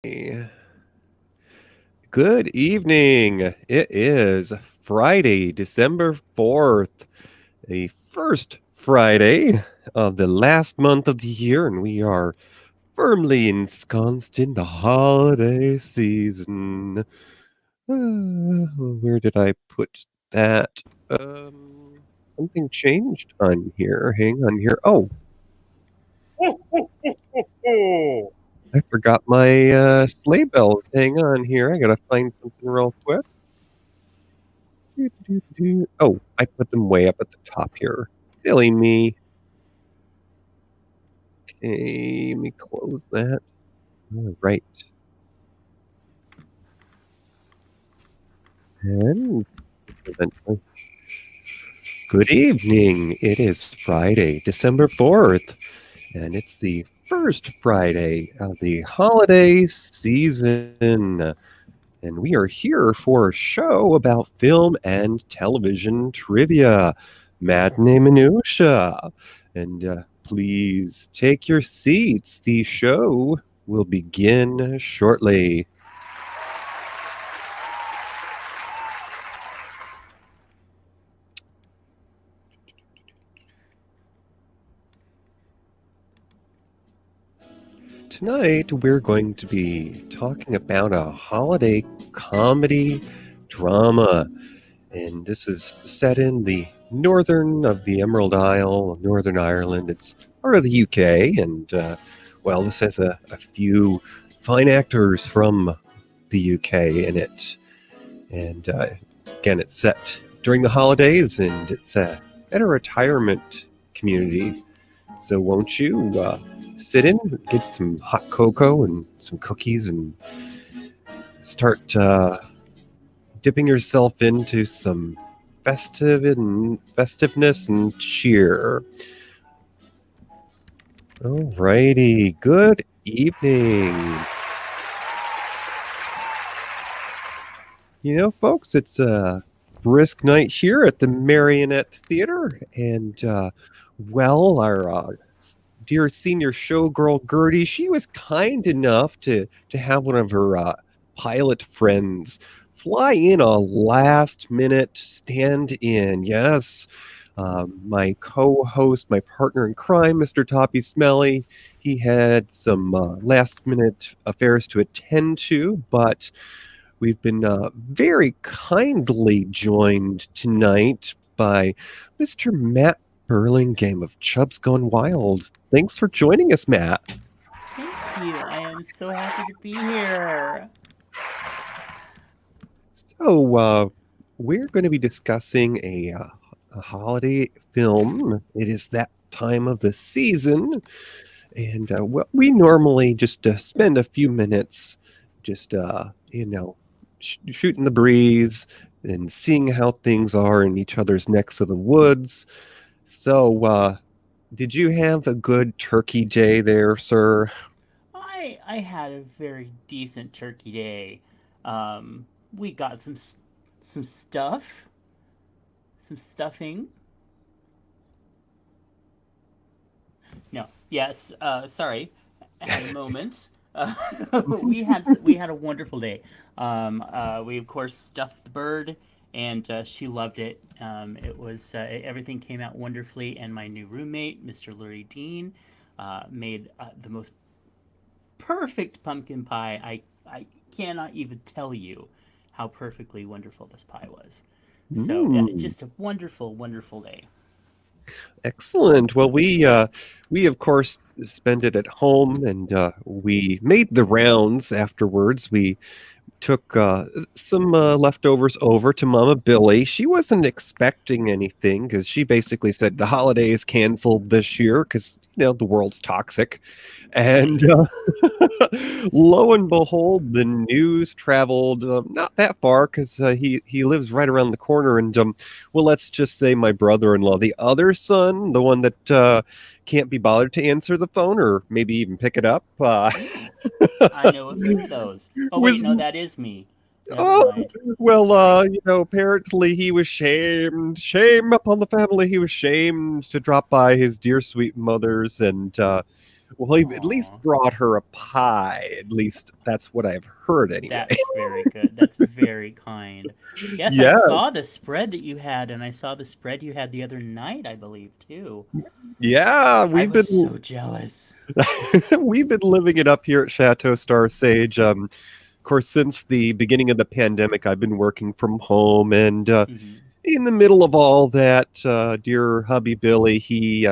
Good evening. It is Friday, December 4th, the first Friday of the last month of the year, and we are firmly ensconced in the holiday season. Where did I put that? Something changed on here. Hang on here. Oh, I forgot my sleigh bells. Hang on here. I gotta find something real quick. Oh, I put them way up at the top here. Silly me. Okay, let me close that. All right. And good evening. It is Friday, December 4th, and it's the first Friday of the holiday season. And we are here for a show about film and television trivia, matinee minutia. And please take your seats. The show will begin shortly. Tonight, we're going to be talking about a holiday comedy drama. And this is set in the northern of the Emerald Isle, Northern Ireland. It's part of the UK. And, well, this has a few fine actors from the UK in it. And again, it's set during the holidays and it's at a retirement community. So won't you sit in, get some hot cocoa and some cookies and start dipping yourself into some festiveness and cheer. Alrighty, good evening. You know, folks, it's a brisk night here at the Marionette Theater, and well, our dear senior showgirl Gertie, she was kind enough to have one of her pilot friends fly in a last-minute stand-in. Yes, my co-host, my partner in crime, Mr. Toppie Smellie, he had some last-minute affairs to attend to, but we've been very kindly joined tonight by Mr. Matt Burlingame of Chubs Gone Wild. Thanks for joining us, Matt. Thank you. I am so happy to be here. So, we're going to be discussing a holiday film. It is that time of the season, and we normally just spend a few minutes just, shooting the breeze and seeing how things are in each other's necks of the woods. So, did you have a good turkey day there, sir? I had a very decent turkey day. We got some stuff, some stuffing. No, yes. Sorry, I had a moment. We had a wonderful day. We of course stuffed the bird, and she loved it. It was everything came out wonderfully, and my new roommate, Mr. Lurie Dean, made the most perfect pumpkin pie. I cannot even tell you how perfectly wonderful this pie was. So yeah, just a wonderful, wonderful day. Excellent. Well, we of course spent it at home, and we made the rounds afterwards. We took some leftovers over to Mama Billy. She wasn't expecting anything because she basically said the holiday is canceled this year because the world's toxic. And lo and behold, the news traveled not that far because he lives right around the corner. And well, let's just say my brother-in-law, the other son, the one that can't be bothered to answer the phone or maybe even pick it up, I know a few of those. Oh wait, was no, that is me. Never oh mind. well, Sorry. apparently he was shamed. Shame upon the family. He was shamed to drop by his dear sweet mother's, and Well, he at least Aw, brought her a pie. At least that's what I've heard anyway. that's very good. That's very kind. Yes, I Yeah, saw the spread that you had, and I saw the spread you had the other night, I believe, too. yeah, I was so jealous. we've been living it up here at Chateau Starsage. Of course, since the beginning of the pandemic, I've been working from home, and Hmm. in the middle of all that, dear hubby Billy, he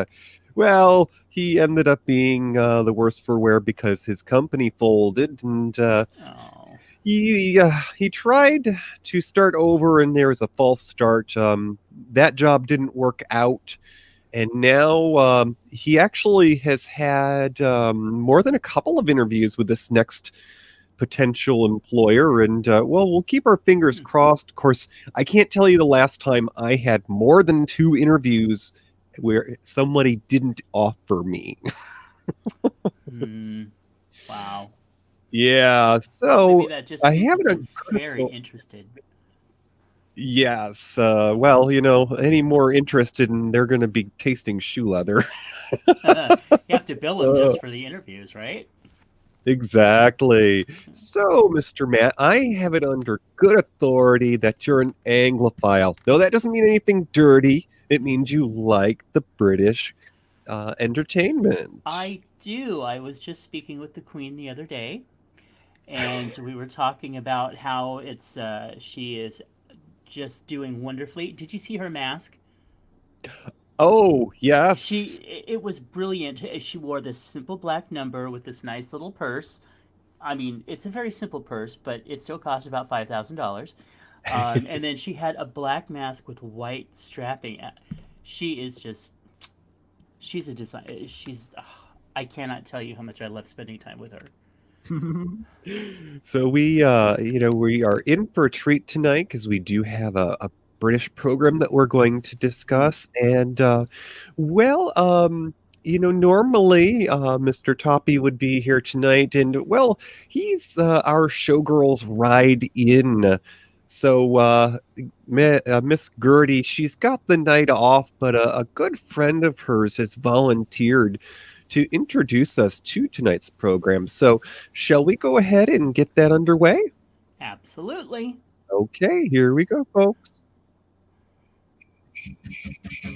ended up being the worse for wear because his company folded, and Oh. he tried to start over, and there was a false start. That job didn't work out, and now he actually has had more than a couple of interviews with this next potential employer, and we'll keep our fingers Hmm. crossed. Of course, I can't tell you the last time I had more than two interviews where somebody didn't offer me. Hmm. Wow. Yeah, Maybe so that just I means have that it they're a good very thought. interested. Yes, well, any more interested in they're going to be tasting shoe leather. You have to bill them Uh, just for the interviews, right? exactly. So, Mr. Matt, I have it under good authority that you're an Anglophile. No, that doesn't mean anything dirty. It means you like the British entertainment. I do. I was just speaking with the Queen the other day, and we were talking about how she is just doing wonderfully. Did you see her mask? Oh, She yes. it was brilliant. She wore this simple black number with this nice little purse. I mean, it's a very simple purse, but it still costs about $5,000. And then she had a black mask with white strapping. She is just she's a design. She's I cannot tell you how much I love spending time with her. So we are in for a treat tonight because we do have a British program that we're going to discuss, and well, normally Mr. Toppie would be here tonight, and well, he's our showgirl's ride in. So Miss Gertie, she's got the night off, but a good friend of hers has volunteered to introduce us to tonight's program. So, shall we go ahead and get that underway? Absolutely. Okay, here we go, folks.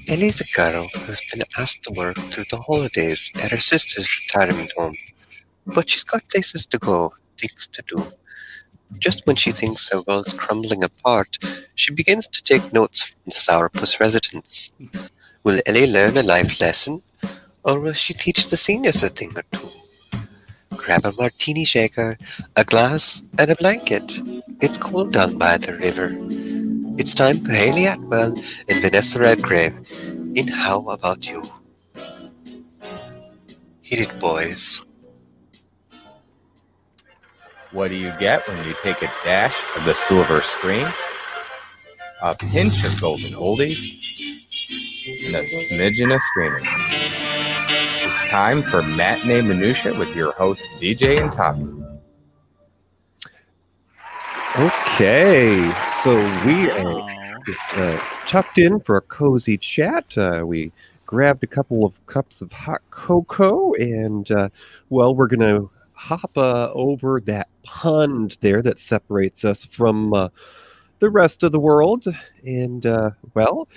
Ellie's a girl who's been asked to work through the holidays at her sister's retirement home, but she's got places to go, things to do. Just when she thinks her world's crumbling apart, she begins to take notes from the Sourpuss residents. Will Ellie learn a life lesson, or will she teach the seniors a thing or two? Grab a martini shaker, a glass, and a blanket. It's cold down by the river. It's time for Hayley Atwell and Vanessa Redgrave in How About You? Hit it, boys. What do you get when you take a dash of the silver screen, a pinch of golden oldies, and a smidgen of screaming? It's time for Matinee Minutia with your host, DJ and Toppie. Okay, so we are Wow. just tucked in for a cozy chat. We grabbed a couple of cups of hot cocoa, and well, we're going to hop over that pond there that separates us from the rest of the world. And well,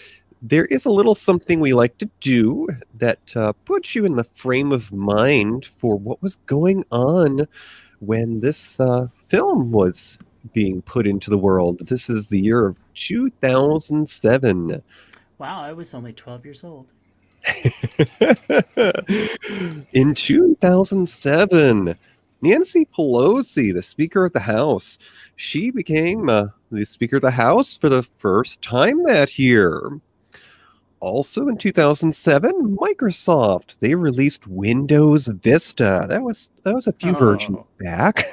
there is a little something we like to do that puts you in the frame of mind for what was going on when this film was being put into the world. This is the year of 2007. Wow, I was only 12 years old. In 2007, Nancy Pelosi, the Speaker of the House, she became the Speaker of the House for the first time that year. Also in 2007, Microsoft, they released Windows Vista. That was a few versions Oh, back.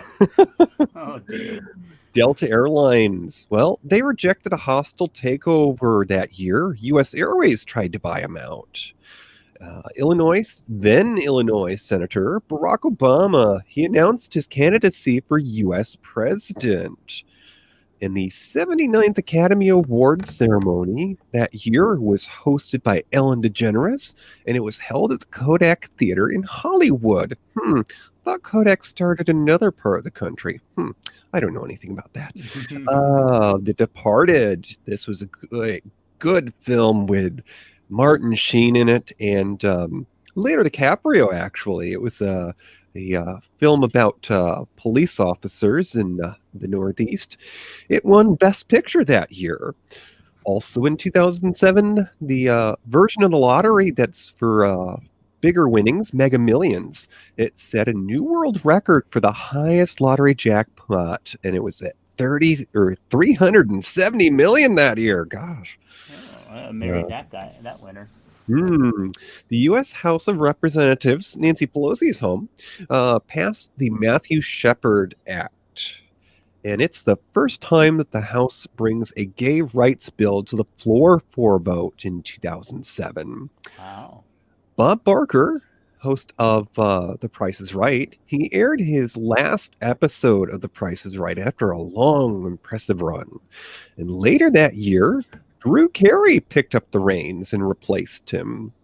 oh dear. Delta Airlines, well, they rejected a hostile takeover that year. U.S. Airways tried to buy them out. Illinois Senator Barack Obama, he announced his candidacy for U.S. president. And the 79th Academy Awards ceremony that year was hosted by Ellen DeGeneres, and it was held at the Kodak Theater in Hollywood. Thought Kodak started in another part of the country. I don't know anything about that. The Departed. This was a good film with Martin Sheen in it, and Leonardo DiCaprio, actually. It was a film about police officers in the Northeast. It won Best Picture that year. Also in 2007, the version of the lottery that's for bigger winnings, Mega Millions, it set a new world record for the highest lottery jackpot, and it was at 370 million that year. Gosh. I married that winner. The U.S. House of Representatives, Nancy Pelosi's home, passed the Matthew Shepard Act. And it's the first time that the House brings a gay rights bill to the floor for a vote in 2007. Wow. Bob Barker, host of The Price is Right, he aired his last episode of The Price is Right after a long, impressive run. And later that year, Drew Carey picked up the reins and replaced him.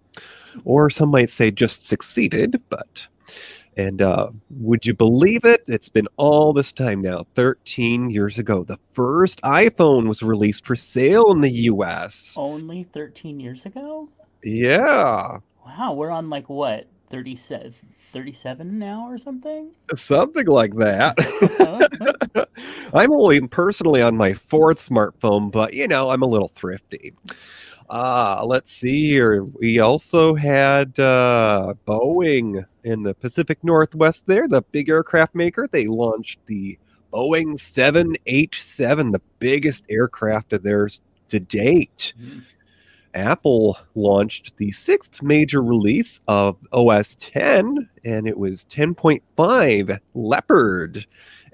Or some might say just succeeded, but... And would you believe it? It's been all this time now, 13 years ago. The first iPhone was released for sale in the U.S. Only 13 years ago? Yeah. Wow, we're on like what, 37 now or something? Something like that. I'm only personally on my fourth smartphone, but I'm a little thrifty. Let's see here. We also had Boeing in the Pacific Northwest there, the big aircraft maker. They launched the Boeing 787, the biggest aircraft of theirs to date. Apple launched the sixth major release of OS X, and it was 10.5 Leopard.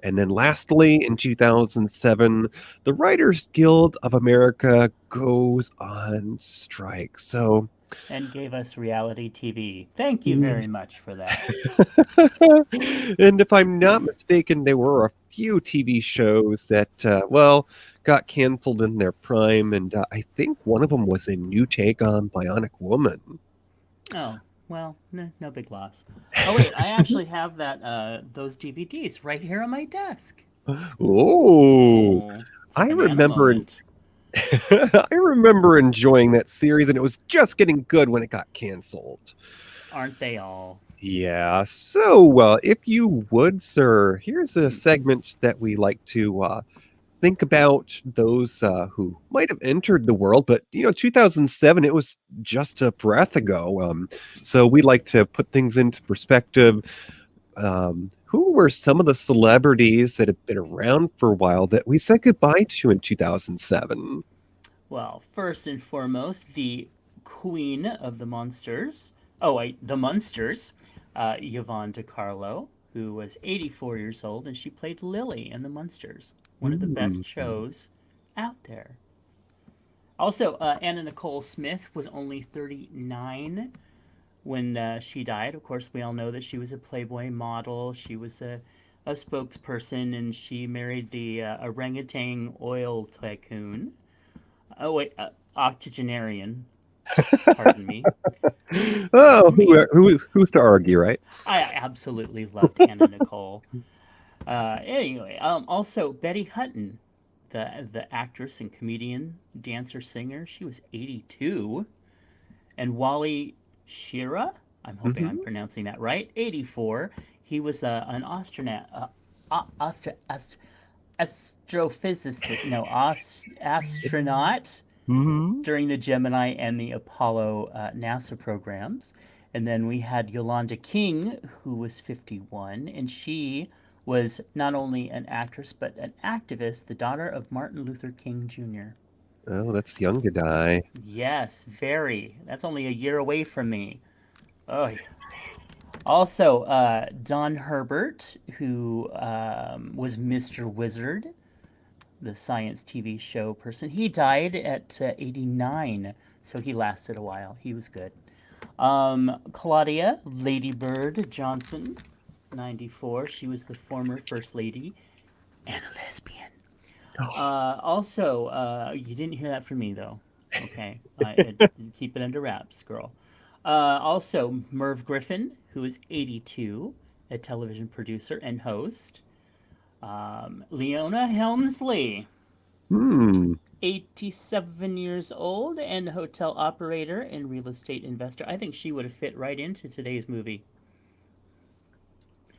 And then lastly, in 2007, the Writers Guild of America goes on strike. And gave us reality TV. Thank you very much for that. And if I'm not mistaken, there were a few TV shows that, got canceled in their prime. And I think one of them was a new take on Bionic Woman. Oh, well, no big loss. Oh, wait, I actually have those DVDs right here on my desk. Oh, I remember moment. I remember enjoying that series, and it was just getting good when it got canceled. Aren't they all? Yeah. So, if you would, sir, here's a segment that we like to think about those who might have entered the world, but 2007, it was just a breath ago. So we like to put things into perspective. Who were some of the celebrities that have been around for a while that we said goodbye to in 2007? Well, first and foremost, the Queen of the Monsters. Oh, wait, the Munsters, Yvonne DiCarlo, who was 84 years old, and she played Lily in the Munsters. One of the best shows out there. Also, Anna Nicole Smith was only 39 when she died. Of course, we all know that she was a Playboy model. She was a spokesperson, and she married the orangutan oil tycoon. Oh, wait, octogenarian. Pardon me. Oh, who's to argue, right? I absolutely loved Anna Nicole. Anyway, also Betty Hutton, the actress and comedian, dancer, singer. She was 82. And Wally Schirra, I'm hoping I'm pronouncing that right, 84. He was an astronaut during the Gemini and the Apollo NASA programs. And then we had Yolanda King, who was 51, and she was not only an actress but an activist, the daughter of Martin Luther King Jr. Oh, that's young to die. Yes, very. That's only a year away from me. Oh, yeah. Also, Don Herbert, who was Mr. Wizard, the science TV show person. He died at 89, so he lasted a while. He was good. Claudia Lady Bird Johnson, 94. She was the former First Lady and a lesbian. Also, you didn't hear that from me, though. Okay. Keep it under wraps, girl. Also, Merv Griffin, who is 82, a television producer and host. Leona Helmsley, Hmm. 87 years old and hotel operator and real estate investor. I think she would have fit right into today's movie.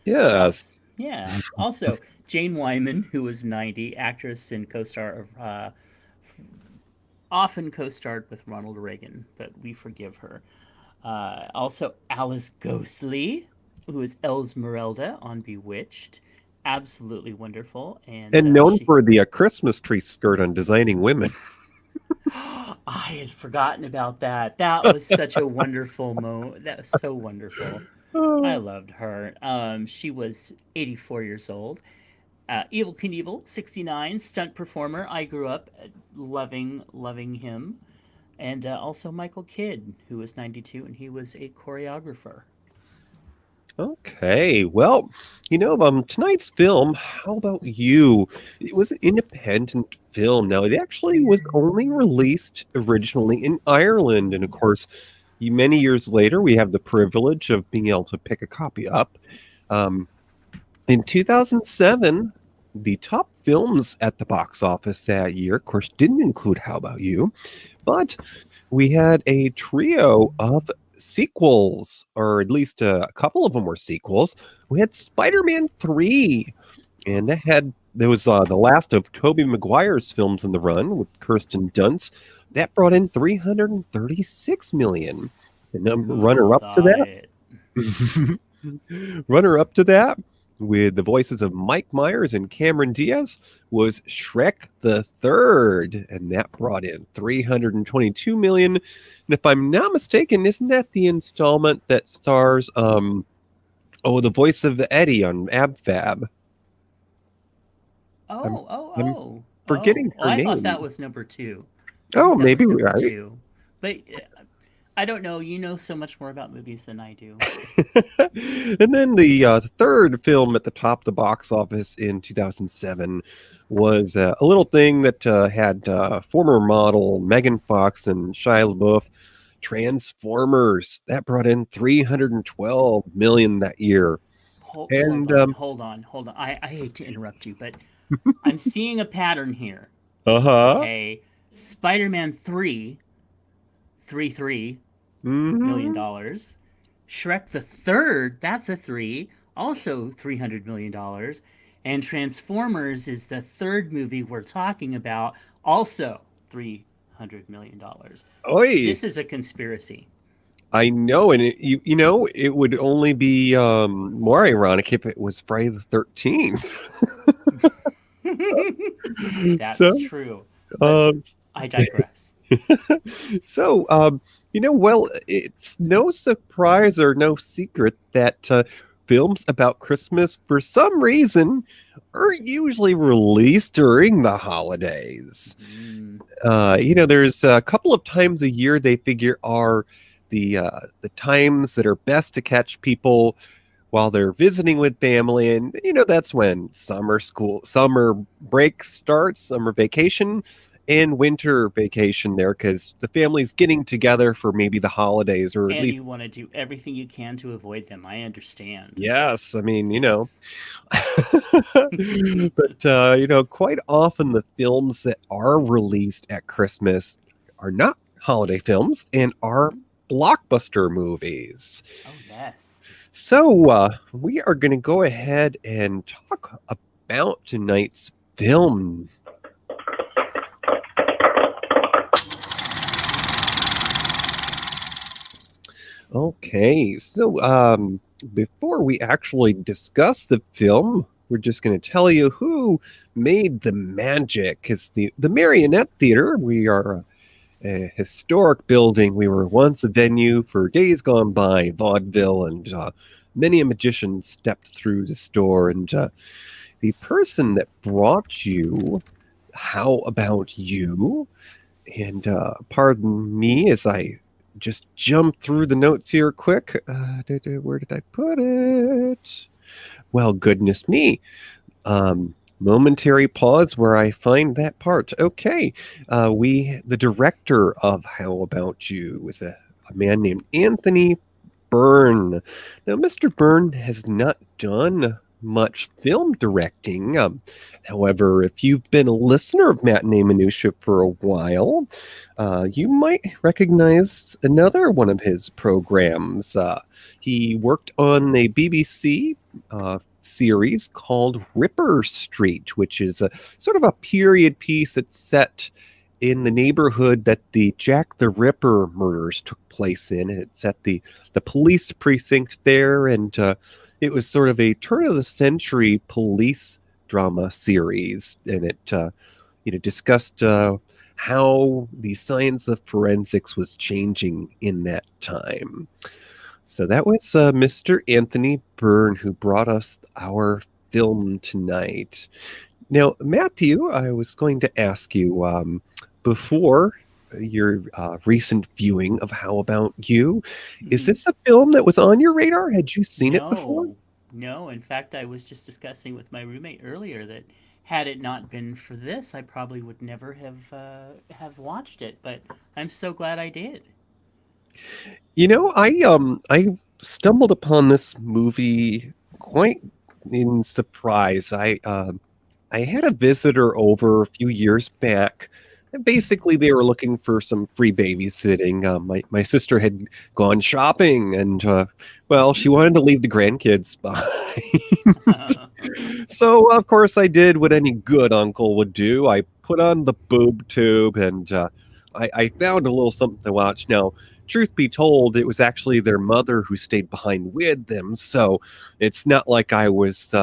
Yes. Yeah. Also, Jane Wyman, who was 90, actress and co-star of, often co-starred with Ronald Reagan, but we forgive her. Also, Alice Ghostly, who is Esmeralda on Bewitched. Absolutely wonderful. And known for the Christmas tree skirt on Designing Women. I had forgotten about that. That was such a wonderful moment. That was so wonderful. I loved her. She was 84 years old. Evil Knievel, 69, stunt performer. I grew up loving him. And also Michael Kidd, who was 92, and he was a choreographer. Okay, well, tonight's film, how about you? It was an independent film. Now, it actually was only released originally in Ireland. And of course, many years later, we have the privilege of being able to pick a copy up. In 2007, the top films at the box office that year, of course, didn't include How About You, but we had a trio of sequels, or at least a couple of them were sequels. We had Spider-Man 3, and there was the last of Tobey Maguire's films in the run with Kirsten Dunst. That brought in $336 million. And runner-up to that, with the voices of Mike Myers and Cameron Diaz, was Shrek the Third, and that brought in $322 million. And if I'm not mistaken, isn't that the installment that stars the voice of Eddie on Ab Fab? I'm forgetting her I name. thought that was number 2. Oh, maybe number right. 2. But I don't know. You know so much more about movies than I do. And then the third film at the top of the box office in 2007 was a little thing that had former model Megan Fox and Shia LaBeouf, Transformers. That brought in $312 million that year. Hold on. I hate to interrupt you, but I'm seeing a pattern here. Okay, Spider-Man 3, $3 million. Shrek the Third, that's a 3, also $300 million. And Transformers is the third movie we're talking about, also $300 million. Oy. This is a conspiracy. I know, and it would only be more ironic if it was Friday the 13th. That's true. I digress. So, well, it's no surprise or no secret that films about Christmas, for some reason, are usually released during the holidays. There's a couple of times a year they figure are the times that are best to catch people while they're visiting with family, and that's when summer break starts, summer vacation, and winter vacation there, because the family's getting together for maybe the holidays, or at least you want to do everything you can to avoid them. I understand. Yes, I mean, but quite often the films that are released at Christmas are not holiday films and are blockbuster movies. Oh, yes. So we are going to go ahead and talk about tonight's film. Okay, so before we actually discuss the film, we're just going to tell you who made the magic. Because the Marionette Theater, we are a historic building. We were once a venue for Days Gone By, vaudeville, and many a magician stepped through the store. And the person that brought you How About You, and pardon me as I just jump through the notes here quick. Where did I put it? Well, goodness me. momentary pause where I find that part. Okay, the director of How About You is a man named Anthony Byrne. Now, Mr. Byrne has not done much film directing. However, if you've been a listener of Matinee Minutia for a while, you might recognize another one of his programs. He worked on a BBC series called Ripper Street, which is a sort of a period piece that's set in the neighborhood that the Jack the Ripper murders took place in. It's at the police precinct there, and it was sort of a turn-of-the-century police drama series, and it discussed how the science of forensics was changing in that time. So that was Mr. Anthony Byrne who brought us our film tonight. Now, Matthew, I was going to ask you, before your recent viewing of How About You, is this a film that was on your radar? Had you seen it before? No. In fact, I was just discussing with my roommate earlier that had it not been for this, I probably would never have watched it. But I'm so glad I did. I stumbled upon this movie quite in surprise. I had a visitor over a few years back. And basically, they were looking for some free babysitting. My sister had gone shopping, and she wanted to leave the grandkids behind. So, of course, I did what any good uncle would do. I put on the boob tube, and I found a little something to watch. Now, truth be told, it was actually their mother who stayed behind with them, so it's not like I was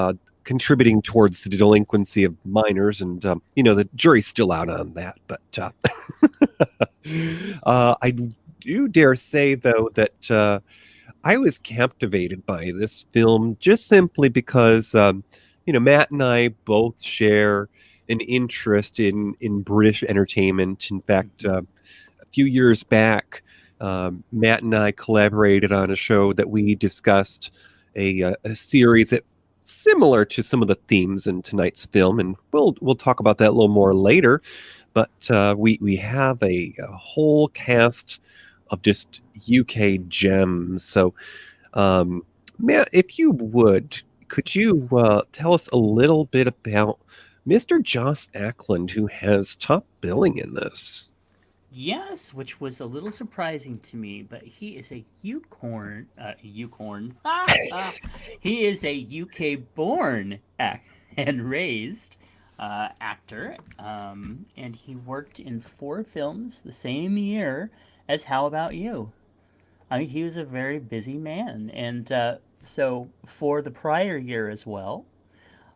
contributing towards the delinquency of minors, and the jury's still out on that. But I do dare say, though, that I was captivated by this film just simply because Matt and I both share an interest in British entertainment. In fact, a few years back, Matt and I collaborated on a show that we discussed a series that similar to some of the themes in tonight's film, and we'll talk about that a little more later. But we have a whole cast of just UK gems. So, Matt, if you would, could you tell us a little bit about Mr. Joss Ackland, who has top billing in this? Yes, which was a little surprising to me, but he is a unicorn. He is a UK-born and raised actor, and he worked in 4 films the same year as How About You. I mean, he was a very busy man, and so for the prior year as well,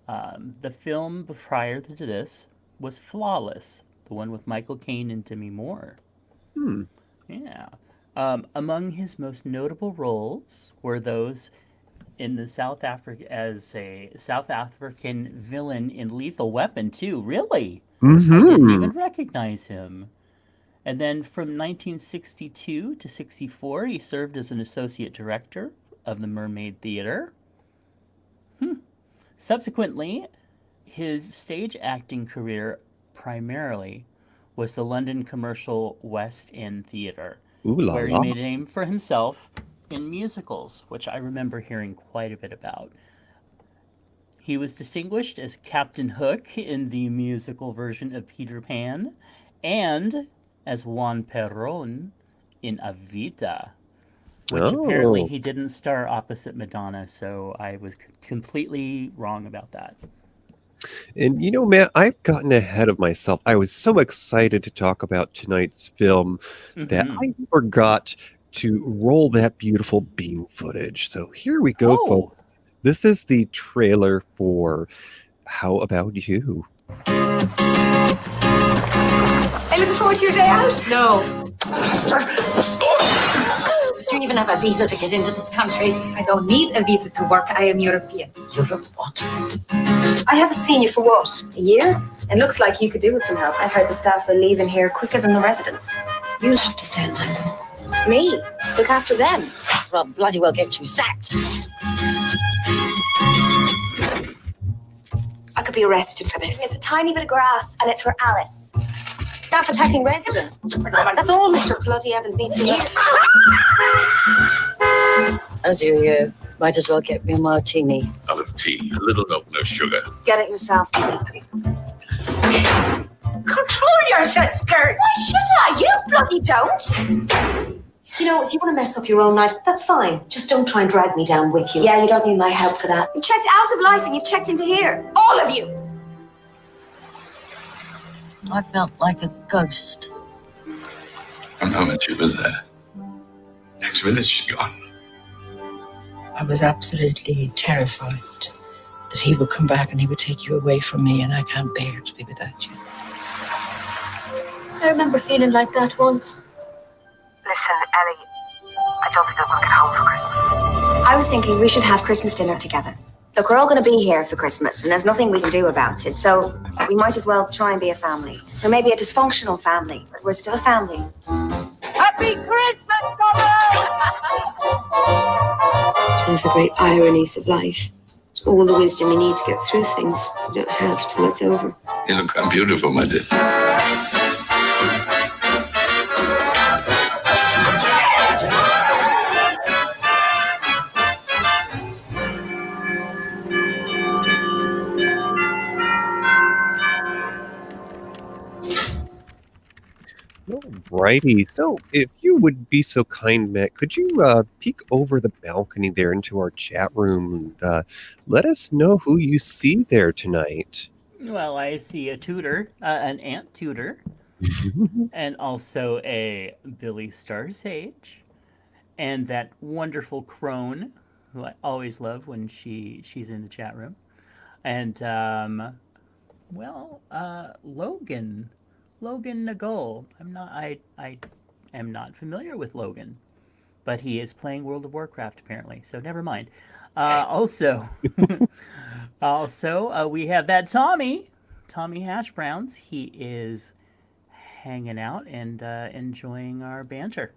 the film prior to this was Flawless, the one with Michael Caine and Demi Moore. Yeah. Among his most notable roles were those in the South Africa as a South African villain in Lethal Weapon too. Really? I didn't even recognize him. And then from 1962 to 64, he served as an associate director of the Mermaid Theatre. Subsequently, his stage acting career primarily was the London commercial West End Theatre, where he made a name for himself in musicals, which I remember hearing quite a bit about. He was distinguished as Captain Hook in the musical version of Peter Pan, and as Juan Perón in Evita, which apparently he didn't star opposite Madonna, so I was completely wrong about that. And Matt, I've gotten ahead of myself. I was so excited to talk about tonight's film that I forgot to roll that beautiful beam footage. So here we go, folks. This is the trailer for How About You. Are you looking forward to your day out? No. Do you even have a visa to get into this country? I don't need a visa to work. I am European. Europe what? I haven't seen you for what? A year? It looks like you could do with some help. I heard the staff are leaving here quicker than the residents. You'll have to stay and mind them. Me? Look after them? Well, bloody well get you sacked. I could be arrested for this. It's a tiny bit of grass, and it's for Alice. Staff attacking residents. That's all Mr. Bloody Evans needs to know. As you might as well get me a martini. Olive tea, a little milk, no sugar. Get it yourself. Control yourself, girl. Why should I? You bloody don't. You know, if you want to mess up your own life, that's fine. Just don't try and drag me down with you. Yeah, you don't need my help for that. You've checked out of life and you've checked into here. All of you. I felt like a ghost. One moment she was there. Next minute she's gone. I was absolutely terrified that he would come back and he would take you away from me, and I can't bear to be without you. I remember feeling like that once. Listen, Ellie, I don't think I'm going to get home for Christmas. I was thinking we should have Christmas dinner together. Look, we're all going to be here for Christmas, and there's nothing we can do about it, so we might as well try and be a family. Or maybe a dysfunctional family, but we're still a family. Happy Christmas, Donald! There's the great ironies of life. It's all the wisdom you need to get through things. You don't have till it's over. You look how beautiful, my dear. Alrighty, so if you would be so kind, Matt, could you peek over the balcony there into our chat room and let us know who you see there tonight? Well, I see a tutor, an Aunt Tutor, and also a Billy Starsage, and that wonderful crone, who I always love when she's in the chat room, and Logan Nagol. I am not familiar with Logan, but he is playing World of Warcraft apparently. So never mind. Also, we have that Tommy Hash Browns. He is hanging out and enjoying our banter.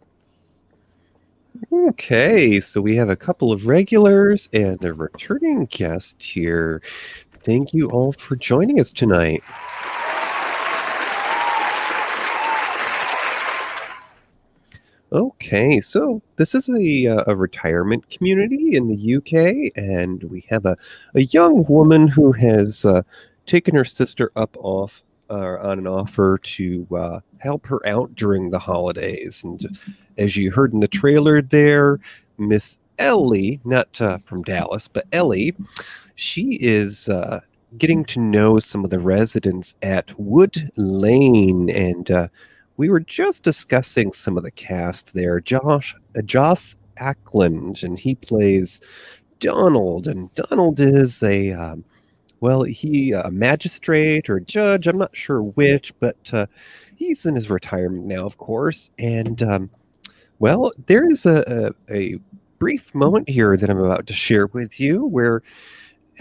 Okay, so we have a couple of regulars and a returning guest here. Thank you all for joining us tonight. Okay, so this is a retirement community in the UK, and we have a young woman who has taken her sister up on an offer to help her out during the holidays. And as you heard in the trailer there, Miss Ellie, not from Dallas, but Ellie, she is getting to know some of the residents at Wood Lane, and we were just discussing some of the cast there. Josh Ackland, and he plays Donald, and Donald is a magistrate or a judge. I'm not sure which, but he's in his retirement now, of course. And there is a brief moment here that I'm about to share with you where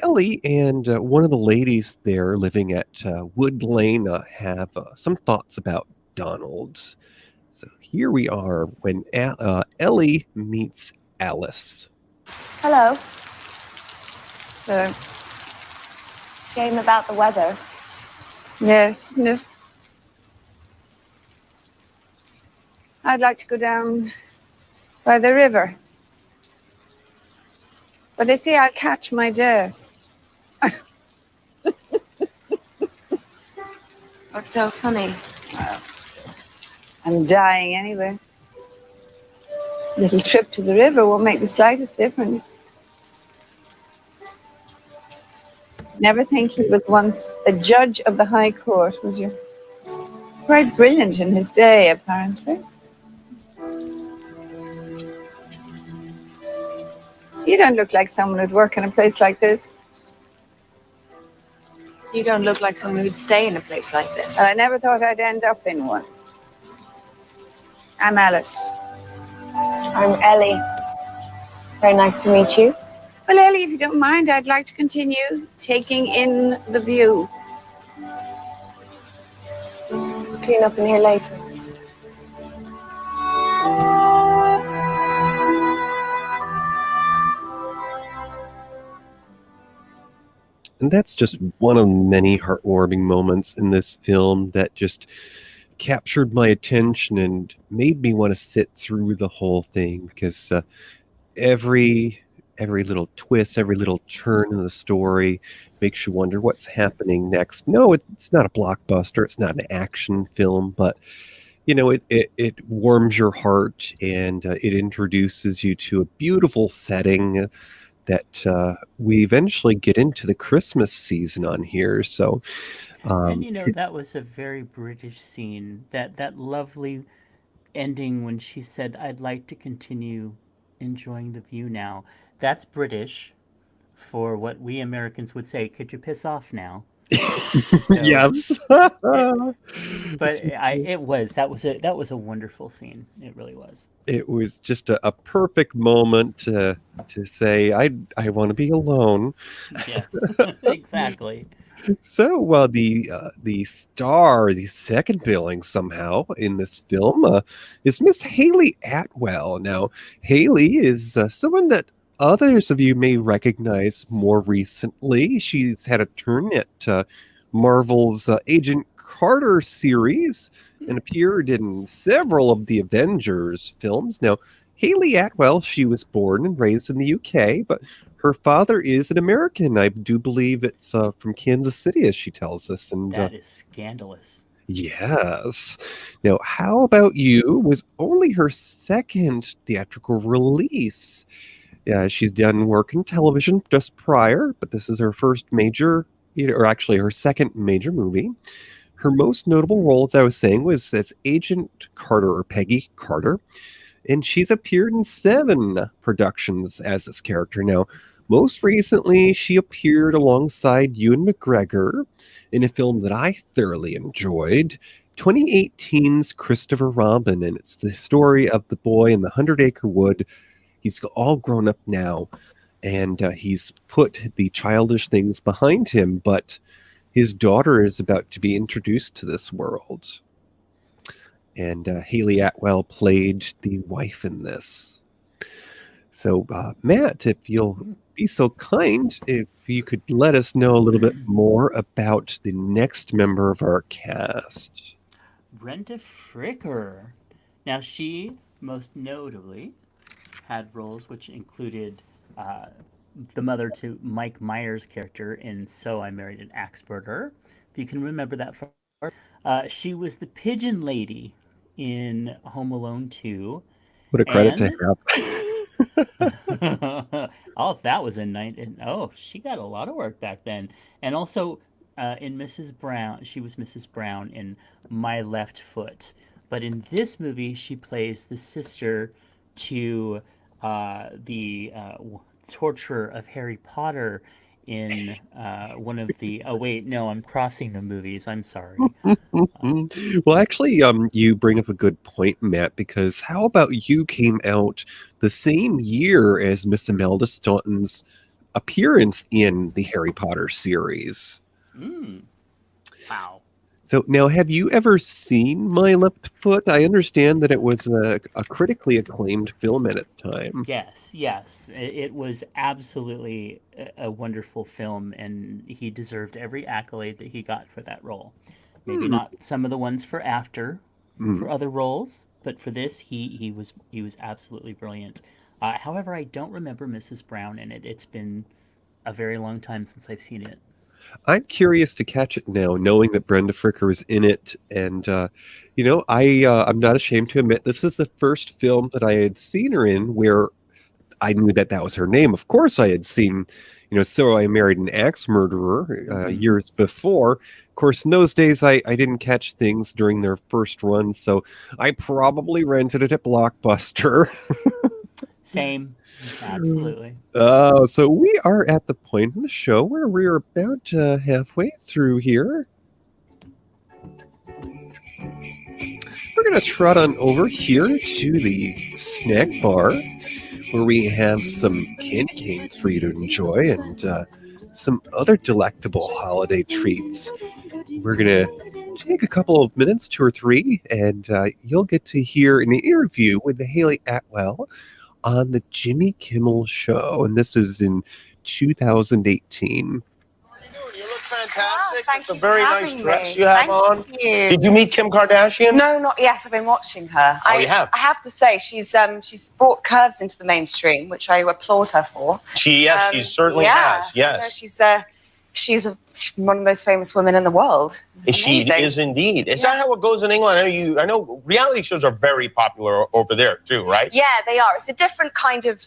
Ellie and one of the ladies there living at Wood Lane have some thoughts about Donald. So here we are when Ellie meets Alice. Hello. Shame about the weather. Yes, isn't it? I'd like to go down by the river. But they say I'll catch my death. What's so funny? I'm dying anyway. A little trip to the river won't make the slightest difference. Never think he was once a judge of the High Court, would you? Quite brilliant in his day, apparently. You don't look like someone who'd work in a place like this. You don't look like someone who'd stay in a place like this. I never thought I'd end up in one. I'm Alice. I'm Ellie. It's very nice to meet you. Well, Ellie, if you don't mind, I'd like to continue taking in the view. Clean up in here later. And that's just one of many heartwarming moments in this film that just captured my attention and made me want to sit through the whole thing, because every little twist, every little turn in the story makes you wonder what's happening next. No, it's not a blockbuster, it's not an action film, but it warms your heart, and it introduces you to a beautiful setting that we eventually get into the Christmas season on here. So, And that was a very British scene. That lovely ending when she said, "I'd like to continue enjoying the view now." That's British for what we Americans would say, "Could you piss off now?" Yes. But that was a wonderful scene. It really was. It was just a perfect moment to say, I want to be alone. Yes, exactly. So the star, the second billing somehow in this film, is Miss Hayley Atwell. Now, Hayley is someone that others of you may recognize more recently. She's had a turn at Marvel's Agent Carter series and appeared in several of the Avengers films. Now, Hayley Atwell, she was born and raised in the UK, but her father is an American. I do believe it's from Kansas City, as she tells us. And that is scandalous. Yes. Now, How About You was only her second theatrical release. She's done work in television just prior, but this is her first major, or actually her second major movie. Her most notable role, as I was saying, was as Agent Carter, or Peggy Carter, and she's appeared in 7 productions as this character. Now, most recently, she appeared alongside Ewan McGregor in a film that I thoroughly enjoyed, 2018's Christopher Robin, and it's the story of the boy in the 100-acre wood. He's all grown up now, and he's put the childish things behind him, but his daughter is about to be introduced to this world. And Hayley Atwell played the wife in this. So, Matt, if you'll be so kind, if you could let us know a little bit more about the next member of our cast. Brenda Fricker. Now, she most notably had roles which included the mother to Mike Myers' character in So I Married an Axe Murderer, if you can remember that far. She was the pigeon lady in Home Alone 2. What a credit to have. Oh, that was in she got a lot of work back then. And also in Mrs. Brown, she was Mrs. Brown in My Left Foot. But in this movie, she plays the sister to the torturer of Harry Potter in one of the... Oh, wait, no, I'm crossing the movies. I'm sorry. Well, actually, you bring up a good point, Matt, because How About You came out the same year as Miss Imelda Staunton's appearance in the Harry Potter series. Wow. So now, have you ever seen My Left Foot? I understand that it was a critically acclaimed film at its time. Yes. It was absolutely a wonderful film, and he deserved every accolade that he got for that role. Maybe not some of the ones for other roles, but for this, he was absolutely brilliant. However, I don't remember Mrs. Brown in it. It's been a very long time since I've seen it. I'm curious to catch it now, knowing that Brenda Fricker was in it. And, I'm not ashamed to admit this is the first film that I had seen her in where I knew that was her name. Of course, I had seen, So I Married an Axe Murderer years before. Of course, in those days, I didn't catch things during their first run, so I probably rented it at Blockbuster. Same. Absolutely. So we are at the point in the show where we're about halfway through here. We're going to trot on over here to the snack bar where we have some candy canes for you to enjoy and some other delectable holiday treats. We're going to take a couple of minutes, 2 or 3, and you'll get to hear an interview with Hayley Atwell on the Jimmy Kimmel Show, and this was in 2018. fantastic? Thank It's a you very for nice having dress me. you have Thank on. you. Did you meet Kim Kardashian? No, not yet. I've been watching her. Oh, you have? I have to say, she's brought curves into the mainstream, which I applaud her for. She certainly has. Yes. She's one of the most famous women in the world. She is indeed. Is that how it goes in England? I know reality shows are very popular over there too, right? Yeah, they are. It's a different kind of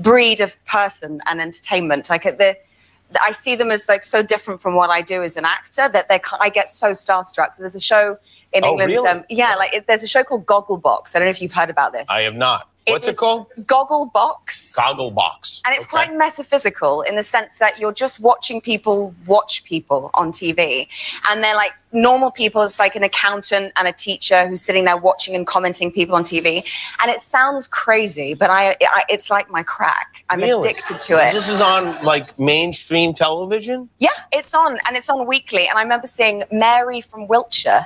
breed of person and entertainment. Like I see them as like so different from what I do as an actor that I get so starstruck. So there's a show in England. Really? There's a show called Gogglebox. I don't know if you've heard about this. I have not. What's it called? Gogglebox. Gogglebox. And it's quite metaphysical in the sense that you're just watching people watch people on TV. And they're like normal people. It's like an accountant and a teacher who's sitting there watching and commenting people on TV. And it sounds crazy, but it's like my crack. I'm addicted to it. This is on like mainstream television? Yeah, it's on, and it's on weekly. And I remember seeing Mary from Wiltshire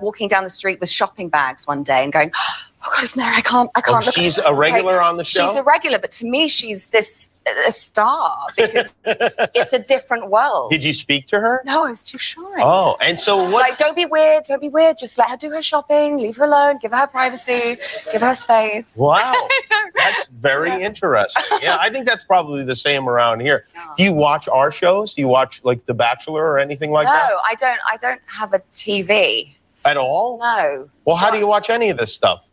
walking down the street with shopping bags one day and going, oh God, it's Mary, I can't look. She's a regular on the show? She's a regular, but to me, she's a star because it's a different world. Did you speak to her? No, I was too shy. Oh, and so It's what? like, don't be weird, just let her do her shopping, leave her alone, give her privacy, give her space. Wow, that's very interesting. Yeah, I think that's probably the same around here. Do you watch our shows? Do you watch like The Bachelor or anything like that? No, I don't have a TV. At all? No. Well, how do you watch any of this stuff?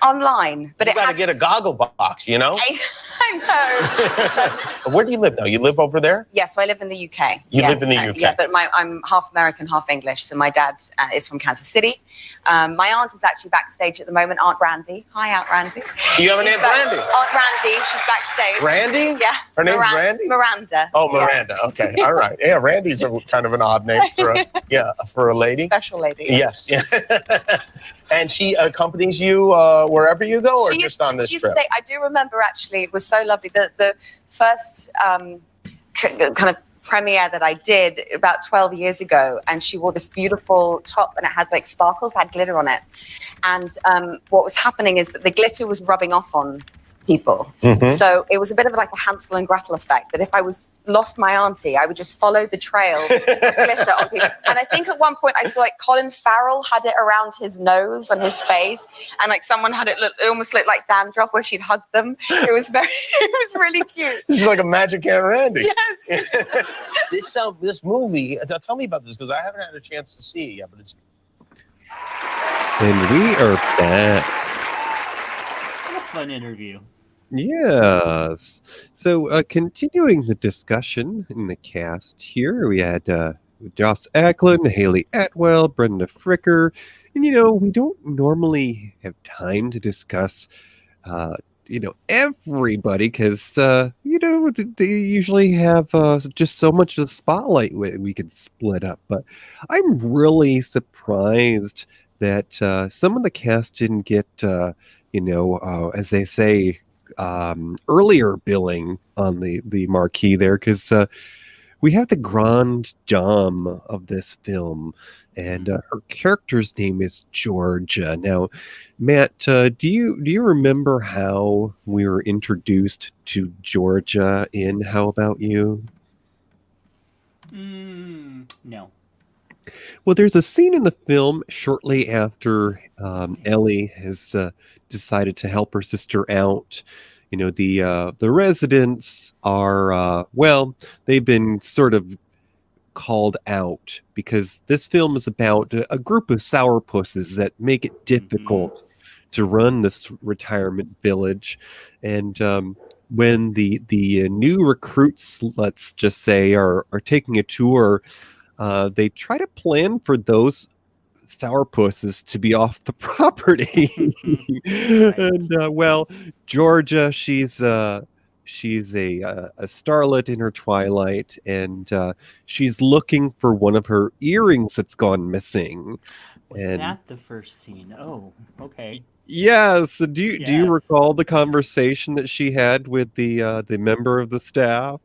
Online, but you got to get a goggle box, you know? I know. Where do you live now? You live over there? Yeah, so I live in the UK. You live in the UK? Yeah, but I'm half American, half English. So my dad is from Kansas City. My aunt is actually backstage at the moment, Aunt Randy. Hi, Aunt Randy. You have an Aunt Randy? Aunt Randy, she's backstage. Randy? Yeah. Her name's Randy? Miranda. Oh, Miranda. Yeah. Okay, all right. Yeah, Randy's kind of an odd name for a lady. Special lady. Yes. Yeah. And she accompanies you wherever you go, or just on this trip? I do remember, actually, it was so lovely. The first kind of premiere that I did about 12 years ago, and she wore this beautiful top, and it had like sparkles, had glitter on it. And what was happening is that the glitter was rubbing off on people. Mm-hmm. So it was a bit of like a Hansel and Gretel effect, that if I lost my auntie, I would just follow the trail of glitter on people. And I think at one point I saw like Colin Farrell had it around his nose, on his face, and like someone had it almost looked like dandruff where she'd hugged them. It was really cute. This is like a Magic Aunt Randy. Yes. This movie, tell me about this, because I haven't had a chance to see it yet, but it's... And we are back. What a fun interview. Yes. So, continuing the discussion in the cast here, we had Joss Ackland, Hayley Atwell, Brenda Fricker, and we don't normally have time to discuss, everybody, because they usually have just so much of the spotlight we could split up. But I'm really surprised that some of the cast didn't get, as they say, earlier billing on the marquee there, because we have the grande dame of this film, and her character's name is Georgia. Now, Matt, do you remember how we were introduced to Georgia in How About You? No. Well, there's a scene in the film shortly after Ellie has decided to help her sister out. The residents are, they've been sort of called out because this film is about a group of sourpusses that make it difficult to run this retirement village. And when the new recruits, let's just say, are taking a tour, they try to plan for those sourpusses to be off the property. And Georgia, she's a starlet in her twilight, and she's looking for one of her earrings that's gone missing. Was that the first scene? Oh, okay. Yes. Do you recall the conversation that she had with the member of the staff?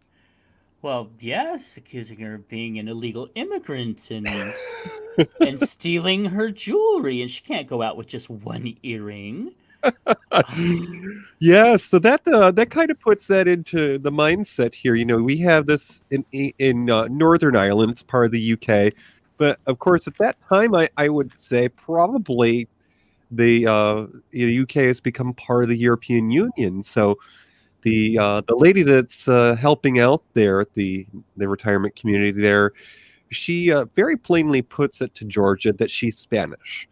Well, yes, accusing her of being an illegal immigrant and and stealing her jewelry, and she can't go out with just one earring. Yeah, so that kind of puts that into the mindset here. We have this in Northern Ireland. It's part of the UK, but of course, at that time, I would say probably the UK has become part of the European Union. So the lady that's helping out there at the retirement community there, she very plainly puts it to Georgia that she's Spanish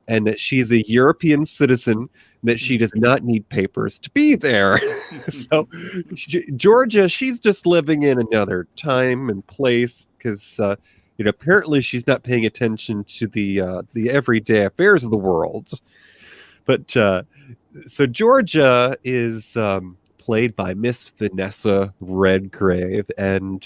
and that she's a European citizen, that she does not need papers to be there. So Georgia, she's just living in another time and place because apparently she's not paying attention to the everyday affairs of the world. But so Georgia is played by Miss Vanessa Redgrave, and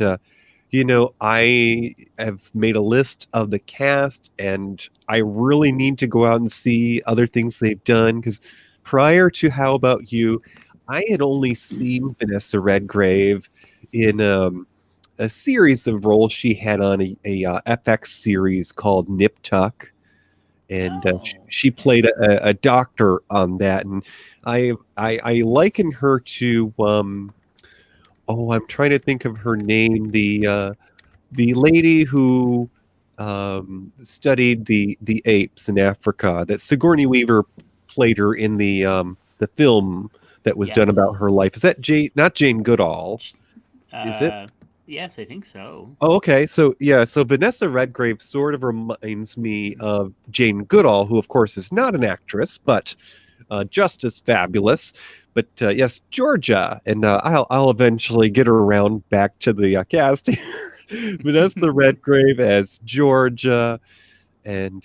I have made a list of the cast, and I really need to go out and see other things they've done because prior to How About You, I had only seen Vanessa Redgrave in a series of roles she had on a FX series called Nip Tuck. And she played a doctor on that, and I liken her to I'm trying to think of her name, the lady who studied the apes in Africa. That Sigourney Weaver played her in the film that was done about her life. Is that not Jane Goodall? Is it? Yes, I think so. Oh, okay. So Vanessa Redgrave sort of reminds me of Jane Goodall, who of course is not an actress, but just as fabulous. But yes, Georgia, and I'll eventually get her around back to the cast here. Vanessa Redgrave as Georgia, and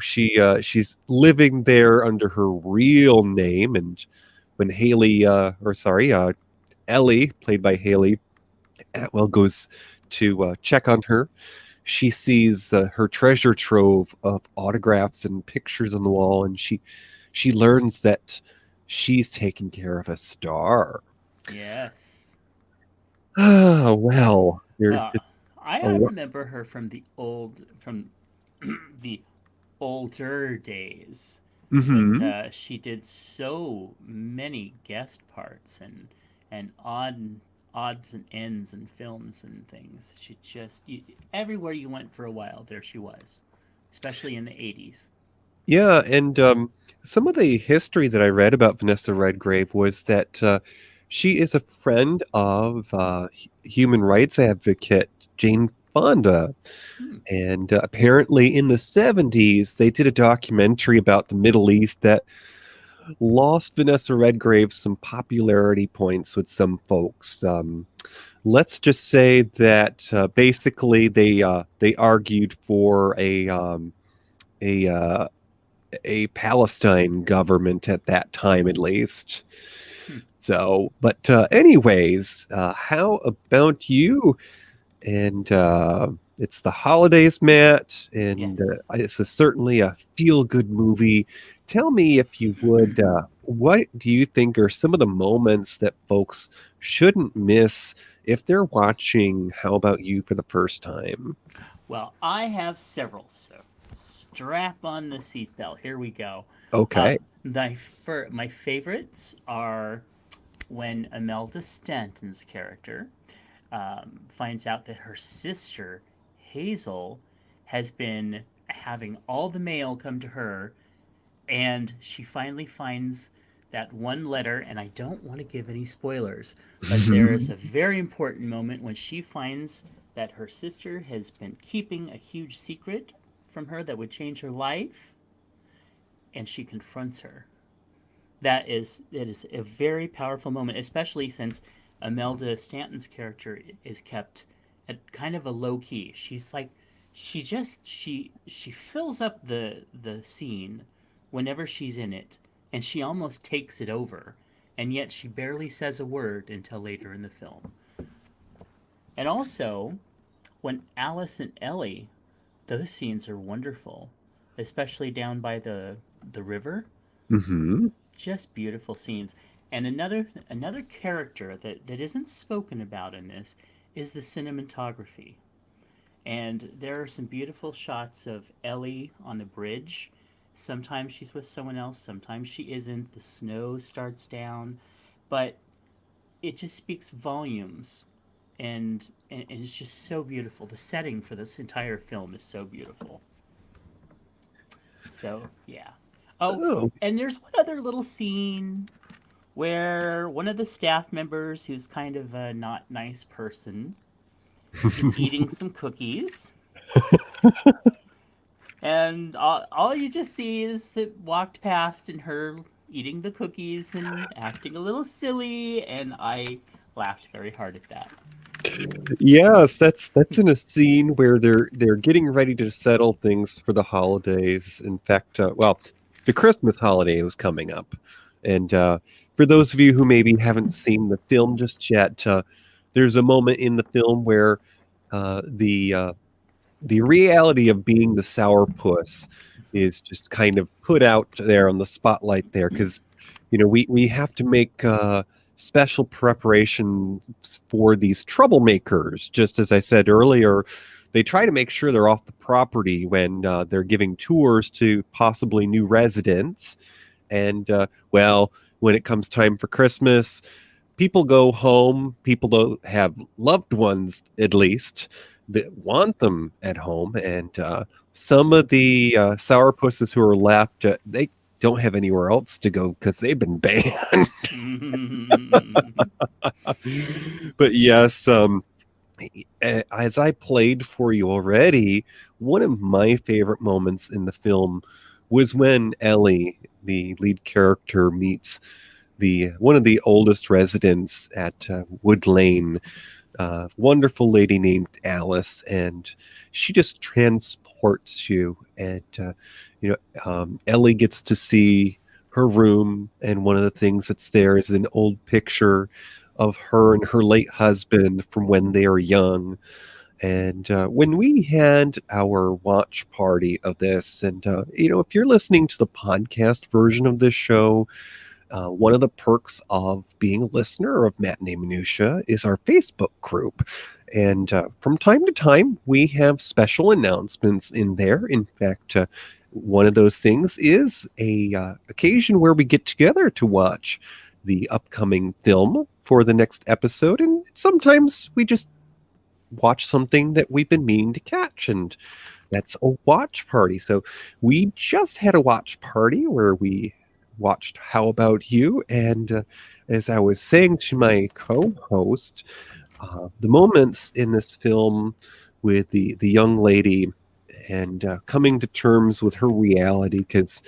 she's living there under her real name. And when Ellie, played by Hayley Atwell, goes to check on her, she sees her treasure trove of autographs and pictures on the wall, and she learns that she's taking care of a star. Yes. Oh, well. I remember her from the older days. Mm-hmm. But she did so many guest parts and odds and ends and films and things. She just everywhere you went for a while, there she was, especially in the 80s. Yeah, and some of the history that I read about Vanessa Redgrave was that she is a friend of human rights advocate Jane Fonda. And apparently in the 70s, they did a documentary about the Middle East that lost Vanessa Redgrave some popularity points with some folks. Let's just say that basically they argued for a Palestine government at that time, at least. So, but anyways, how about you? And it's the holidays, Matt, and it's certainly a feel-good movie. Tell me, if you would, what do you think are some of the moments that folks shouldn't miss if they're watching How About You for the first time? Well, I have several, so strap on the seatbelt. Here we go. Okay. My favorites are when Imelda Stanton's character finds out that her sister, Hazel, has been having all the mail come to her, and she finally finds that one letter, and I don't want to give any spoilers, but there is a very important moment when she finds that her sister has been keeping a huge secret from her that would change her life, and she confronts her. It is a very powerful moment, especially since Imelda Stanton's character is kept at kind of a low key. She's like, she fills up the scene whenever she's in it, and she almost takes it over, and yet she barely says a word until later in the film. And also, when Alice and Ellie, those scenes are wonderful, especially down by the river. Mm-hmm. Just beautiful scenes. And another character that isn't spoken about in this is the cinematography. And there are some beautiful shots of Ellie on the bridge Sometimes she's with someone else, sometimes she isn't. The snow starts down, but it just speaks volumes, and it's just so beautiful. The setting for this entire film is so beautiful. So yeah. Oh, and there's one other little scene where one of the staff members, who's kind of a not nice person, is eating some cookies. And all you just see is that walked past and her eating the cookies and acting a little silly, and I laughed very hard at that. Yes, that's in a scene where they're getting ready to settle things for the holidays. In fact, the Christmas holiday was coming up, and for those of you who maybe haven't seen the film just yet, there's a moment in the film where the reality of being the sourpuss is just kind of put out there on the spotlight there, because we have to make special preparations for these troublemakers. Just as I said earlier, they try to make sure they're off the property when they're giving tours to possibly new residents. And when it comes time for Christmas, people go home. People don't have loved ones, at least, that want them at home. And some of the sourpusses who are left, they don't have anywhere else to go because they've been banned. But yes, as I played for you already, one of my favorite moments in the film was when Ellie, the lead character, meets one of the oldest residents at Wood Lane, wonderful lady named Alice, and she just transports you. And Ellie gets to see her room, and one of the things that's there is an old picture of her and her late husband from when they were young. And when we had our watch party of this, and if you're listening to the podcast version of this show, one of the perks of being a listener of Matinee Minutia is our Facebook group. And from time to time, we have special announcements in there. In fact, one of those things is a occasion where we get together to watch the upcoming film for the next episode. And sometimes we just watch something that we've been meaning to catch, and that's a watch party. So we just had a watch party where we watched How About You, and as I was saying to my co-host, the moments in this film with the young lady and coming to terms with her reality, because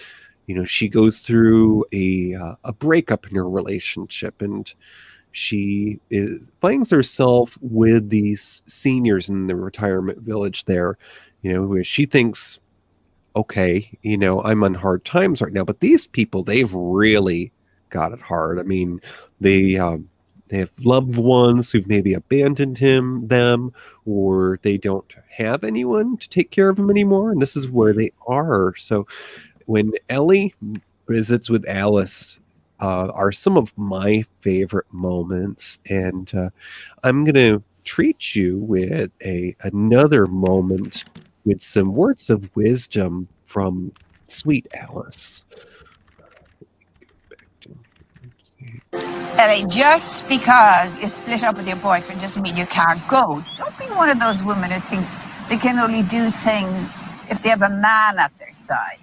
she goes through a breakup in her relationship, and she finds herself with these seniors in the retirement village there, where she thinks, okay, I'm on hard times right now, but these people, they've really got it hard. I mean, they have loved ones who've maybe abandoned them, or they don't have anyone to take care of them anymore, and this is where they are. So when Ellie visits with Alice, are some of my favorite moments, and I'm going to treat you with another moment with some words of wisdom from sweet Alice. Ellie, just because you split up with your boyfriend doesn't mean you can't go. Don't be one of those women who thinks they can only do things if they have a man at their side.